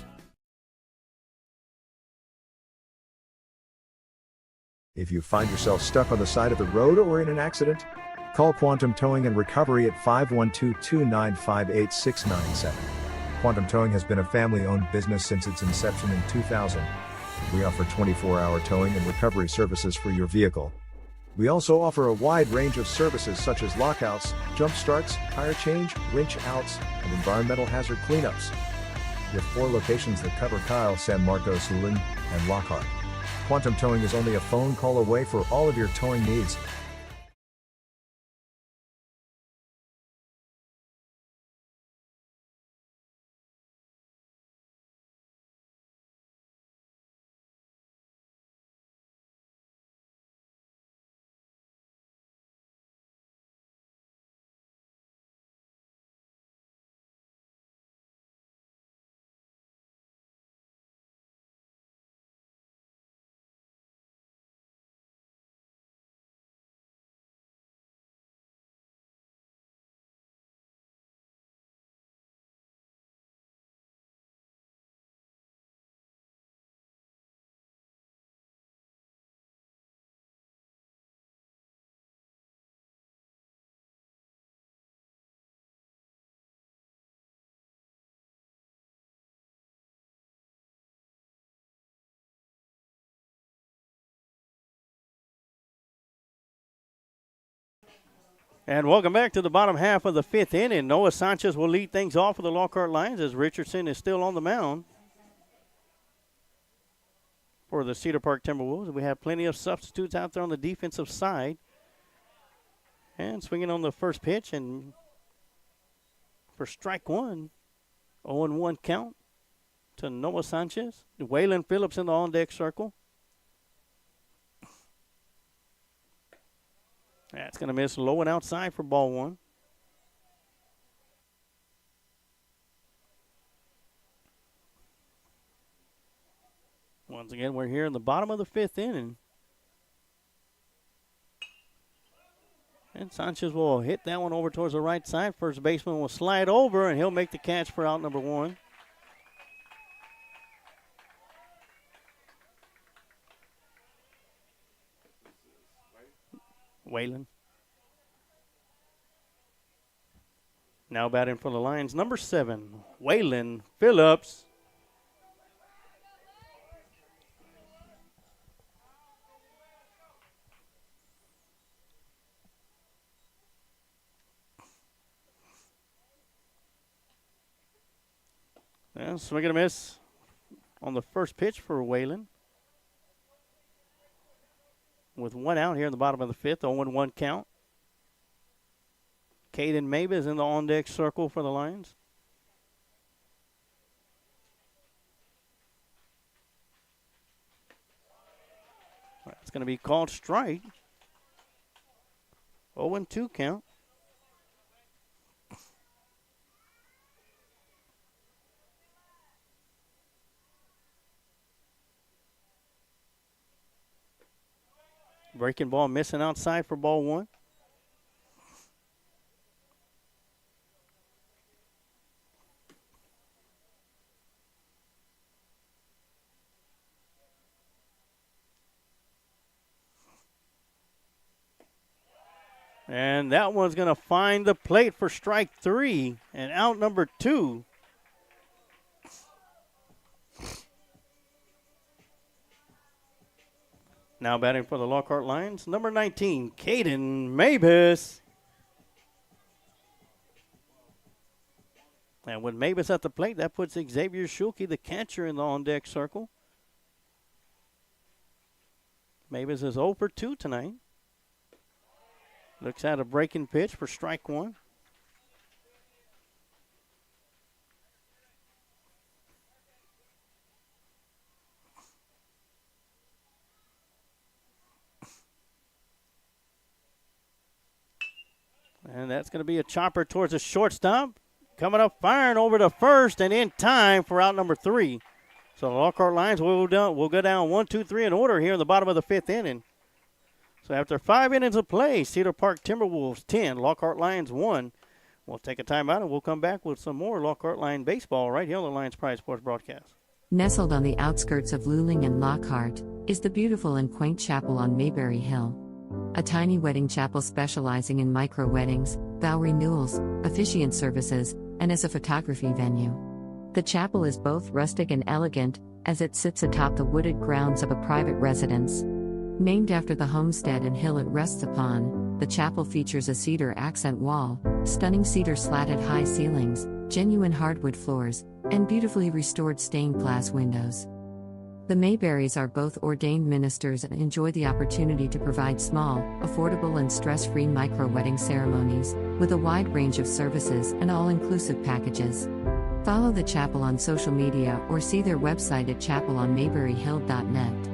If you find yourself stuck on the side of the road or in an accident, call Quantum Towing and Recovery at 512-295-8697. Quantum Towing has been a family-owned business since its inception in 2000. We offer 24-hour towing and recovery services for your vehicle. We also offer a wide range of services such as lockouts, jump starts, tire change, winch outs, and environmental hazard cleanups. With 4 locations that cover Kyle, San Marcos, Lynn, and Lockhart. Quantum Towing is only a phone call away for all of your towing needs. And welcome back to the bottom half of the 5th inning. Noah Sanchez will lead things off for the Lockhart Lions as Richardson is still on the mound for the Cedar Park Timberwolves. We have plenty of substitutes out there on the defensive side. And swinging on the first pitch and for strike 1, 0-1 count to Noah Sanchez. Waylon Phillips in the on-deck circle. That's going to miss low and outside for ball 1. Once again, we're here in the bottom of the 5th inning. And Sanchez will hit that one over towards the right side. First baseman will slide over, and he'll make the catch for out number 1. Waylon. Now batting for the Lions, number 7, Waylon Phillips. And swing and a miss on the first pitch for Waylon. With 1 out here in the bottom of the 5th, 0-1 count. Caden Mavis in the on-deck circle for the Lions. It's going to be called strike. 0-2 count. Breaking ball missing outside for ball one. And that one's going to find the plate for strike three and out number two. Now batting for the Lockhart Lions, number 19, Caden Mavis. And with Mavis at the plate, that puts Xavier Schulke, the catcher, in the on-deck circle. Mavis is 0 for 2 tonight. Looks at a breaking pitch for strike one. And that's going to be a chopper towards the shortstop. Coming up, firing over to first and in time for out number three. So the Lockhart Lions will go down 1, 2, 3 in order here in the bottom of the fifth inning. So after 5 innings of play, Cedar Park Timberwolves 10, Lockhart Lions 1. We'll take a timeout and we'll come back with some more Lockhart Lion baseball right here on the Lions Pride Sports broadcast. Nestled on the outskirts of Luling and Lockhart is the beautiful and quaint chapel on Mayberry Hill. A tiny wedding chapel specializing in micro weddings, vow renewals, officiant services, and as a photography venue. The chapel is both rustic and elegant, as it sits atop the wooded grounds of a private residence. Named after the homestead and hill it rests upon, the chapel features a cedar accent wall, stunning cedar slatted high ceilings, genuine hardwood floors, and beautifully restored stained glass windows. The Mayberries are both ordained ministers and enjoy the opportunity to provide small, affordable and stress-free micro-wedding ceremonies, with a wide range of services and all-inclusive packages. Follow the chapel on social media or see their website at chapelonmayberryhill.net.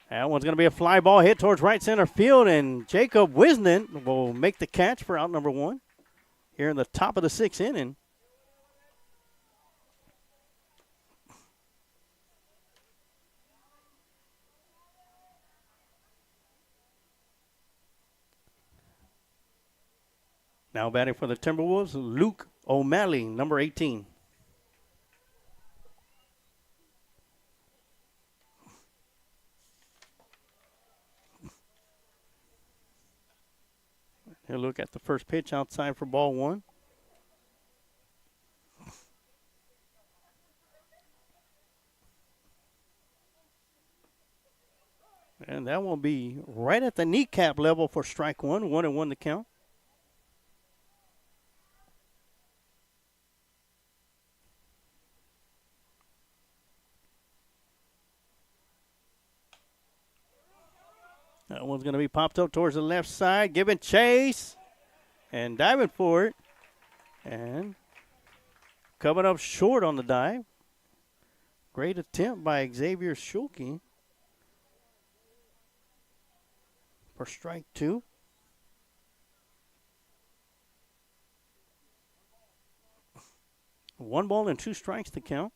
That one's going to be a fly ball hit towards right center field, and Jacob Wisnan will make the catch for out number one here in the top of the sixth inning. Now batting for the Timberwolves, Luke O'Malley, number 18. He'll look at the first pitch outside for ball one. And that will be right at the kneecap level for strike one. 1-1 to count. That one's going to be popped up towards the left side, giving chase and diving for it. And coming up short on the dive. Great attempt by Xavier Schulke for strike two. 1 ball and 2 strikes to count.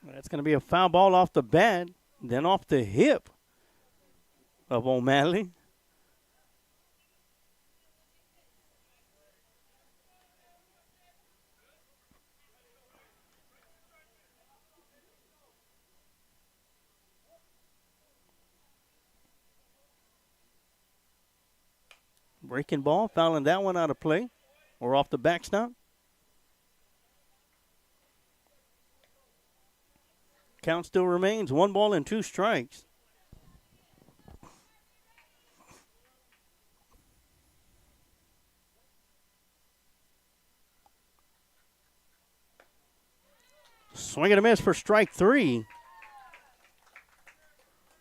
That's going to be a foul ball off the bat, then off the hip of O'Malley. Breaking ball, fouling that one out of play or off the backstop. Count still remains 1 ball and 2 strikes. Swing and a miss for strike 3.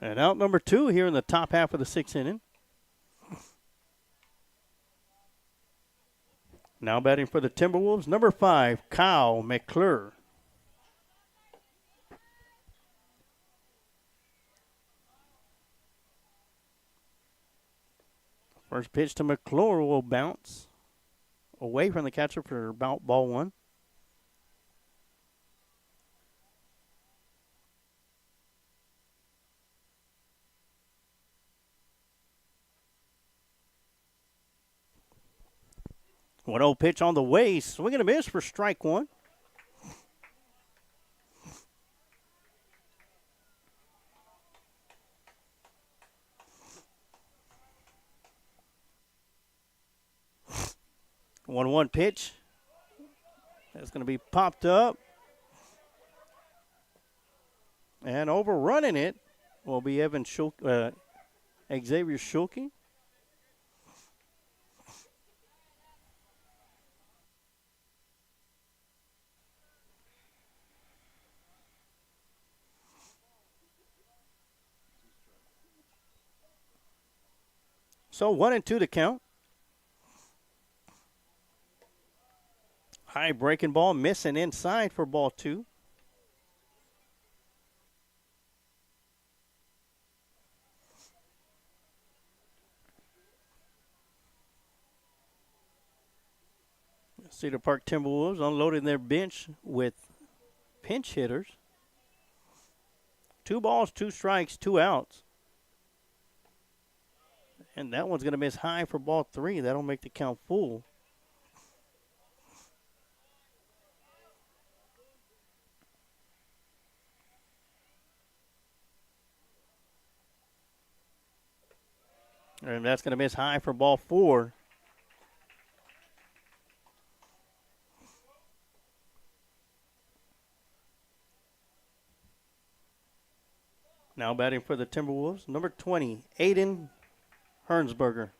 And out number 2 here in the top half of the 6th inning. Now batting for the Timberwolves, number 5, Kyle McClure. First pitch to McClure will bounce away from the catcher for about ball 1. One old pitch on the way, swing and a miss for strike 1. One pitch. That's going to be popped up. And overrunning it will be Xavier Schulke. So 1-2 to count. High breaking ball, missing inside for ball 2. Cedar Park Timberwolves unloading their bench with pinch hitters. 2 balls, 2 strikes, 2 outs. And that one's going to miss high for ball 3. That'll make the count full. And that's going to miss high for ball 4. Now batting for the Timberwolves, number 20, Aiden Hernsberger.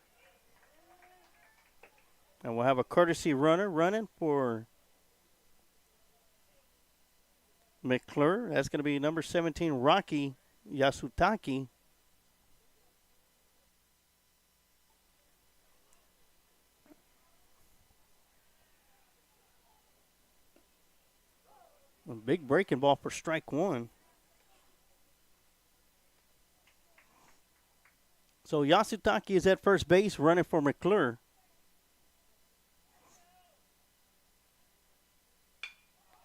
And we'll have a courtesy runner running for McClure. That's going to be number 17, Rocky Yasutaki. A big breaking ball for strike 1. So Yasutaki is at first base running for McClure.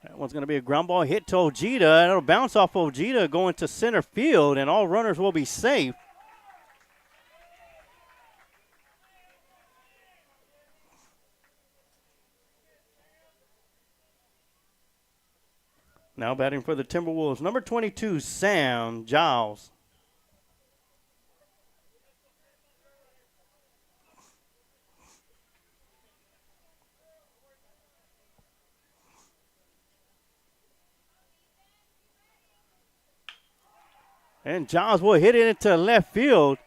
That one's going to be a ground ball hit to Ojeda. It'll bounce off Ojeda going to center field, and all runners will be safe. Now batting for the Timberwolves, number 22, Sam Giles. And Giles will hit it into left field.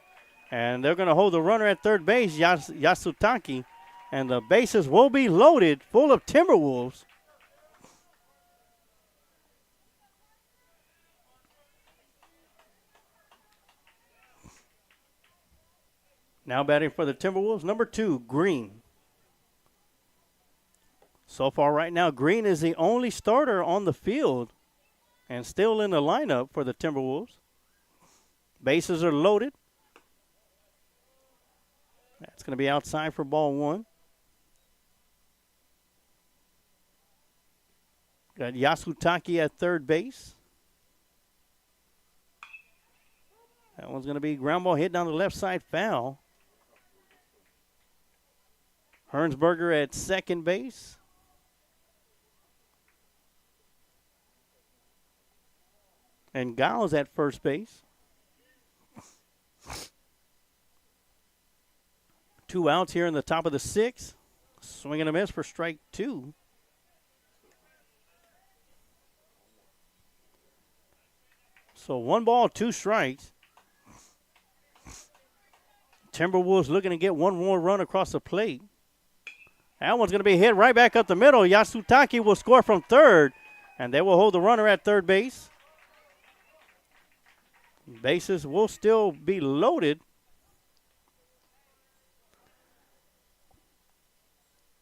And they're going to hold the runner at third base, Yasutaki. And the bases will be loaded, full of Timberwolves. Now batting for the Timberwolves, number 2, Green. So far right now, Green is the only starter on the field and still in the lineup for the Timberwolves. Bases are loaded. That's going to be outside for ball one. Got Yasutake at third base. That one's going to be ground ball hit down the left side, foul. Hernsberger at second base. And Giles at first base. 2 outs here in the top of the 6th. Swing and a miss for strike 2. So 1 ball, 2 strikes. Timberwolves looking to get one more run across the plate. That one's going to be hit right back up the middle. Yasutake will score from third, and they will hold the runner at third base. Bases will still be loaded.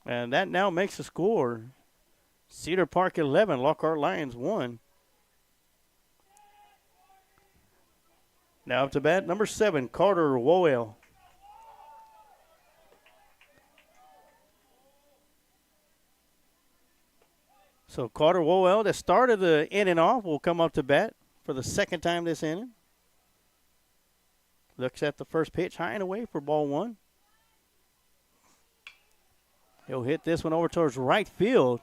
And that now makes the score Cedar Park 11, Lockhart Lions 1. Now up to bat, number 7, Carter Wowell. So Carter Wowell, that started the inning off, will come up to bat for the second time this inning. Looks at the first pitch, high and away for ball 1. He'll hit this one over towards right field.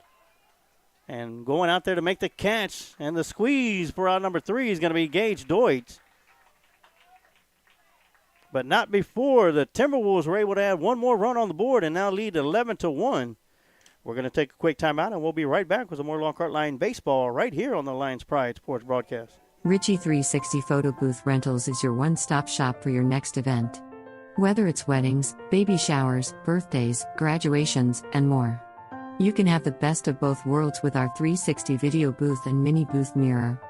And going out there to make the catch and the squeeze for out number 3 is going to be Gage Deutsch. But not before the Timberwolves were able to add one more run on the board and now lead 11-1. We're going to take a quick timeout, and we'll be right back with some more Lockhart Lion baseball right here on the Lions Pride Sports Broadcast. Richie 360 Photo Booth Rentals is your one-stop shop for your next event. Whether it's weddings, baby showers, birthdays, graduations, and more. You can have the best of both worlds with our 360 video booth and mini booth mirror.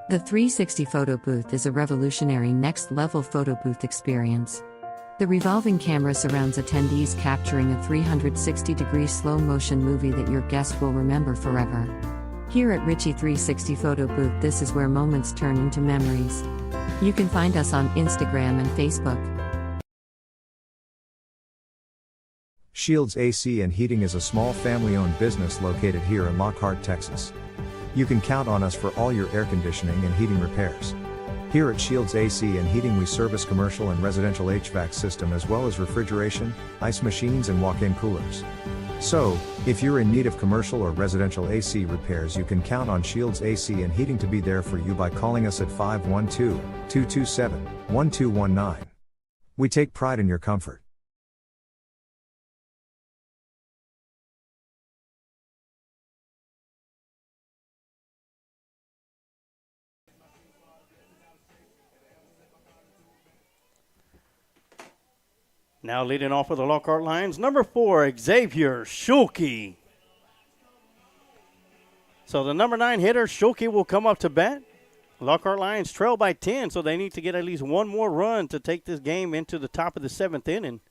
The 360 photo booth is a revolutionary next-level photo booth experience. The revolving camera surrounds attendees, capturing a 360-degree slow-motion movie that your guests will remember forever. Here at Richie 360 Photo Booth, this is where moments turn into memories. You can find us on Instagram and Facebook. Shields AC and Heating is a small family-owned business located here in Lockhart, Texas. You can count on us for all your air conditioning and heating repairs. Here at Shields AC and Heating, we service commercial and residential HVAC system as well as refrigeration, ice machines, and walk-in coolers. So, if you're in need of commercial or residential AC repairs, you can count on Shields AC and Heating to be there for you by calling us at 512-227-1219. We take pride in your comfort. Now leading off for the Lockhart Lions, number 4, Xavier Schulke. So the number 9 hitter, Schulke, will come up to bat. Lockhart Lions trail by 10, so they need to get at least one more run to take this game into the top of the 7th inning.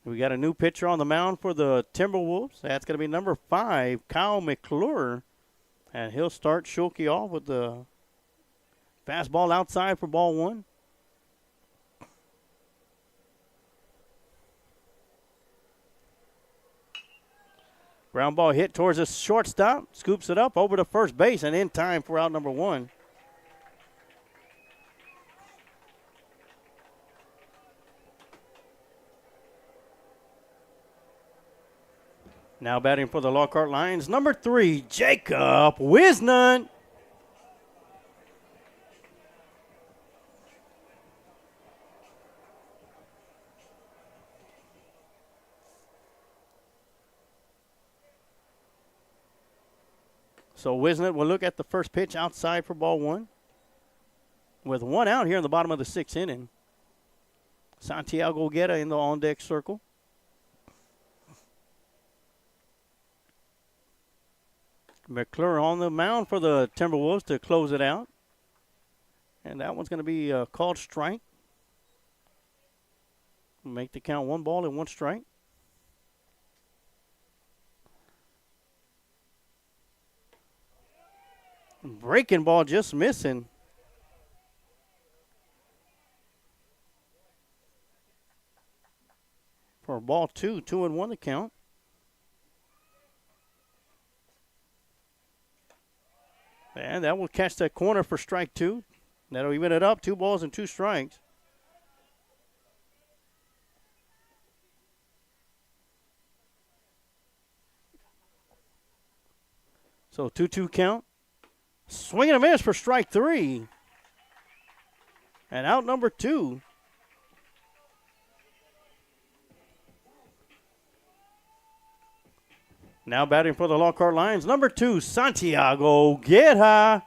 We got a new pitcher on the mound for the Timberwolves. That's going to be number 5, Kyle McClure. And he'll start Schulke off with the fastball outside for ball 1. Ground ball hit towards the shortstop, scoops it up over to first base and in time for out number 1. Now batting for the Lockhart Lions, number 3, Jacob Wisnant. So Wisnant will look at the first pitch outside for ball 1. With 1 out here in the bottom of the 6th inning. Santiago Guerra in the on-deck circle. McClure on the mound for the Timberwolves to close it out. And that one's going to be called strike. Make the count 1 ball and 1 strike. Breaking ball just missing. ball two, 2-1 the count. And that will catch that corner for strike two. That'll even it up, 2 balls and 2 strikes. So 2-2 count. Swing and a miss for strike three. And out number 2. Now batting for the Lockhart Lions, number 2, Santiago Guerra.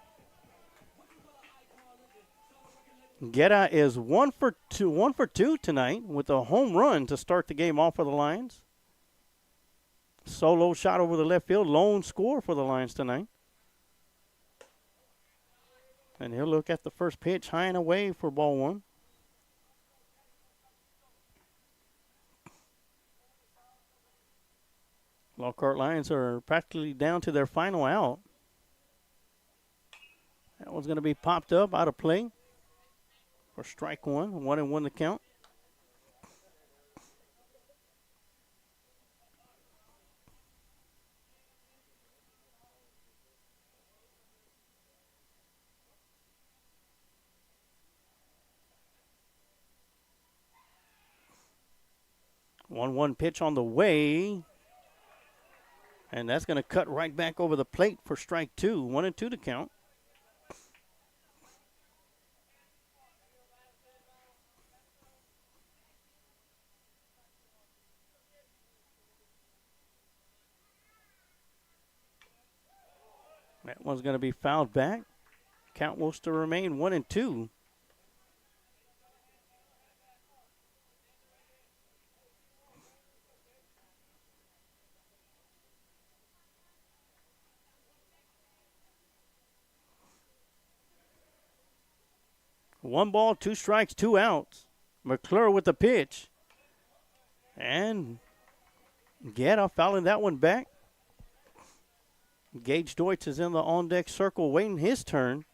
Guerra is 1 for 2 tonight with a home run to start the game off for the Lions. Solo shot over the left field, lone score for the Lions tonight. And he'll look at the first pitch high and away for ball 1. Lockhart Lions are practically down to their final out. That one's going to be popped up out of play for strike 1. 1-1 the count. One pitch on the way. And that's going to cut right back over the plate for strike 2. 1-2 to count. That one's going to be fouled back. Count will still remain 1-2. One ball, 2 strikes, 2 outs. McClure with the pitch. And Guerra fouling that one back. Gage Deutsch is in the on-deck circle waiting his turn.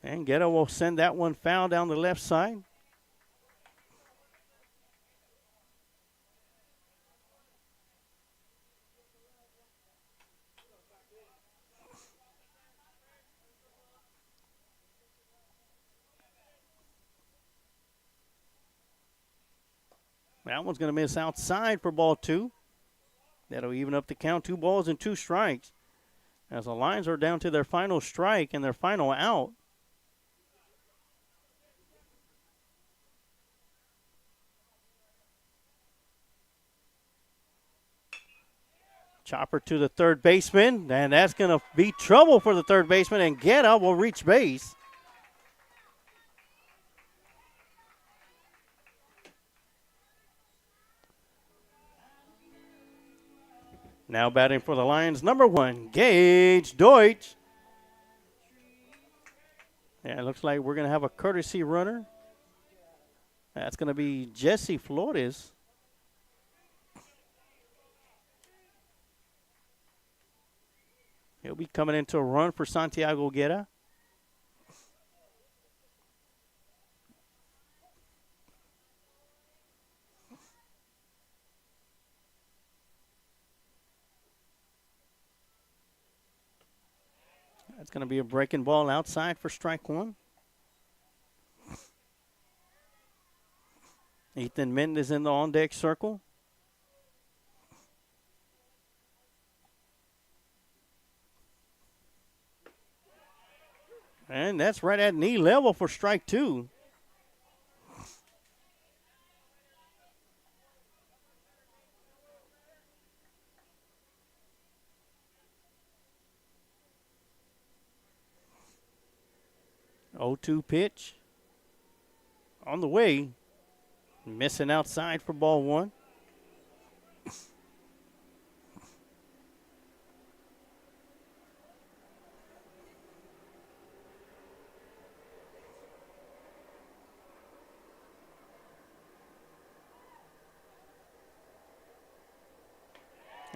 And Guerra will send that one foul down the left side. That one's going to miss outside for ball 2. That'll even up the count, 2 balls and 2 strikes. As the Lions are down to their final strike and their final out. Chopper to the third baseman, and that's going to be trouble for the third baseman, and Guerra will reach base. Now batting for the Lions, number 1, Gage Deutsch. Yeah, it looks like we're going to have a courtesy runner. That's going to be Jesse Flores. He'll be coming into a run for Santiago Guerra. That's going to be a breaking ball outside for strike 1. Ethan Mendez in the on-deck circle. And that's right at knee level for strike 2. Oh, 2 pitch on the way. Missing outside for ball 1.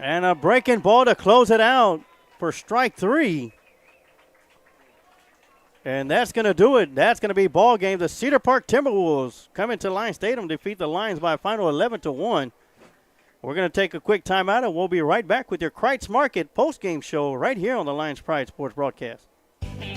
And a breaking ball to close it out for strike 3. And that's going to do it. That's going to be ball game. The Cedar Park Timberwolves coming to Lions Stadium, defeat the Lions by a final 11-1. We're going to take a quick timeout, and we'll be right back with your Kreitz Market postgame show right here on the Lions Pride Sports Broadcast.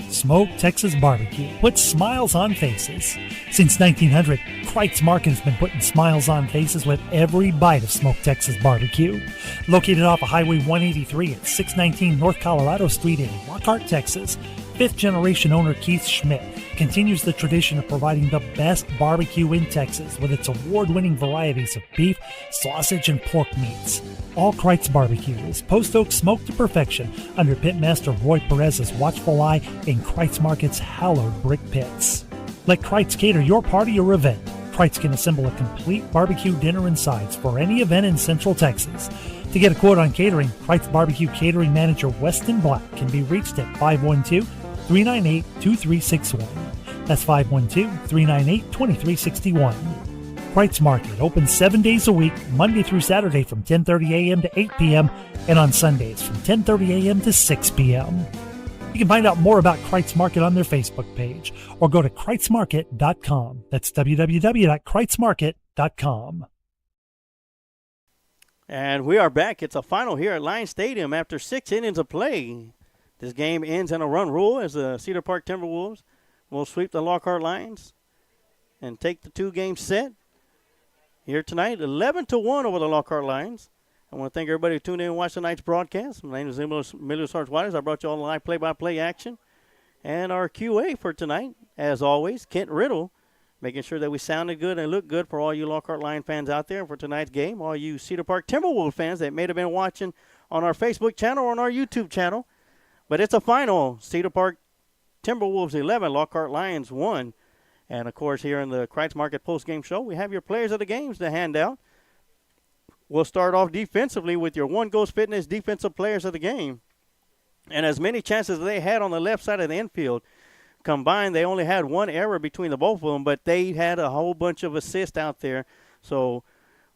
Smoke Texas Barbecue puts smiles on faces. Since 1900, Kreitz Market has been putting smiles on faces with every bite of Smoke Texas Barbecue. Located off of Highway 183 at 619 North Colorado Street in Lockhart, Texas, fifth-generation owner Keith Schmidt continues the tradition of providing the best barbecue in Texas with its award-winning varieties of beef, sausage, and pork meats. All Kreitz Barbecue is post oak smoked to perfection under Pitmaster Roy Perez's watchful eye in Kreitz Market's hallowed brick pits. Let Kreitz cater your party or event. Kreitz can assemble a complete barbecue dinner and sides for any event in Central Texas. To get a quote on catering, Kreitz Barbecue Catering Manager Weston Black can be reached at 512-398-2361. That's 512-398-2361. Kreitz Market opens 7 days a week, Monday through Saturday from 10:30 a.m. to 8 p.m. and on Sundays from 10:30 a.m. to 6 p.m. You can find out more about Kreitz Market on their Facebook page or go to KreitzMarket.com. That's www.KreitzMarket.com. And we are back. It's a final here at Lions Stadium after 6 innings of play. This game ends in a run rule as the Cedar Park Timberwolves will sweep the Lockhart Lions and take the 2-game set here tonight, 11-1 over the Lockhart Lions. I want to thank everybody who tuned in and watched tonight's broadcast. My name is Emilio Sarge-Waters. I brought you all the live play-by-play action. And our QA for tonight, as always, Kent Riddle, making sure that we sounded good and looked good for all you Lockhart Lion fans out there for tonight's game. All you Cedar Park Timberwolves fans that may have been watching on our Facebook channel or on our YouTube channel. But it's a final. Cedar Park Timberwolves 11, Lockhart Lions 1. And, of course, here in the Kreitz Market postgame show, we have your players of the games to hand out. We'll start off defensively with your One Ghost Fitness defensive players of the game. And as many chances as they had on the left side of the infield, combined, they only had one error between the both of them, but they had a whole bunch of assists out there. So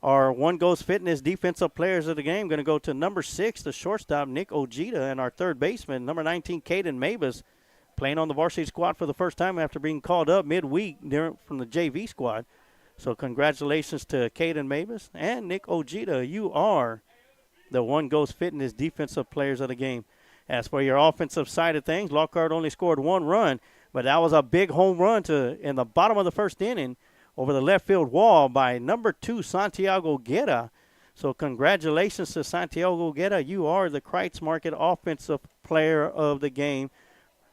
our One Ghost Fitness defensive players of the game going to go to number 6, the shortstop, Nick Ojeda, and our third baseman, number 19, Caden Mavis, playing on the varsity squad for the first time after being called up midweek from the JV squad. So congratulations to Caden Mavis and Nick Ojeda. You are the One Ghost Fitness defensive players of the game. As for your offensive side of things, Lockhart only scored 1 run, but that was a big home run in the bottom of the first inning over the left field wall by number 2, Santiago Guerra. So congratulations to Santiago Guerra. You are the Kreitz Market offensive player of the game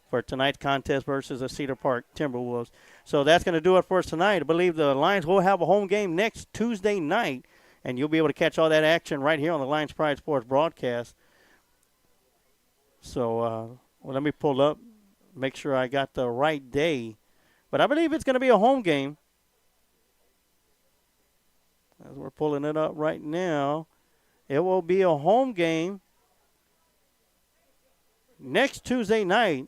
for tonight's contest versus the Cedar Park Timberwolves. So that's going to do it for us tonight. I believe the Lions will have a home game next Tuesday night, and you'll be able to catch all that action right here on the Lions Pride Sports broadcast. So let me pull up, make sure I got the right day. But I believe it's going to be a home game. As we're pulling it up right now, it will be a home game next Tuesday night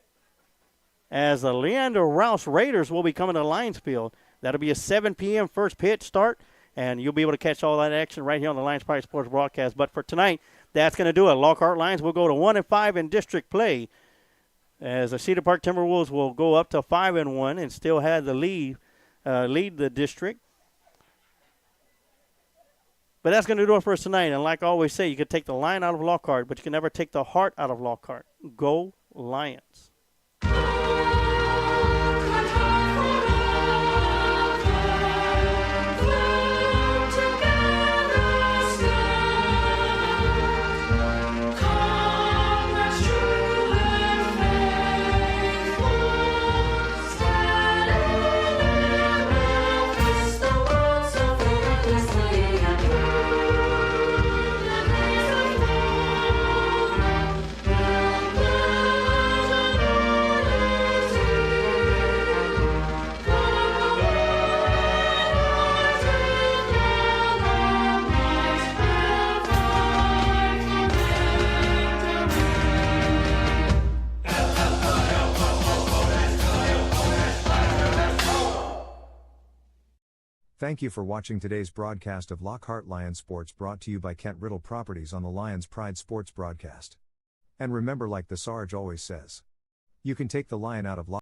as the Leander Rouse Raiders will be coming to Lions Field. That'll be a 7 p.m. first pitch start, and you'll be able to catch all that action right here on the Lions Pride Sports broadcast. But for tonight, that's going to do it. Lockhart Lions will go to 1-5 in district play, as the Cedar Park Timberwolves will go up to 5-1 and still have the lead the district. But that's going to do it for us tonight. And like I always say, you can take the line out of Lockhart, but you can never take the heart out of Lockhart. Go Lions. Thank you for watching today's broadcast of Lockhart Lions Sports, brought to you by Kent Riddle Properties on the Lions Pride Sports broadcast. And remember, like the Sarge always says, you can take the lion out of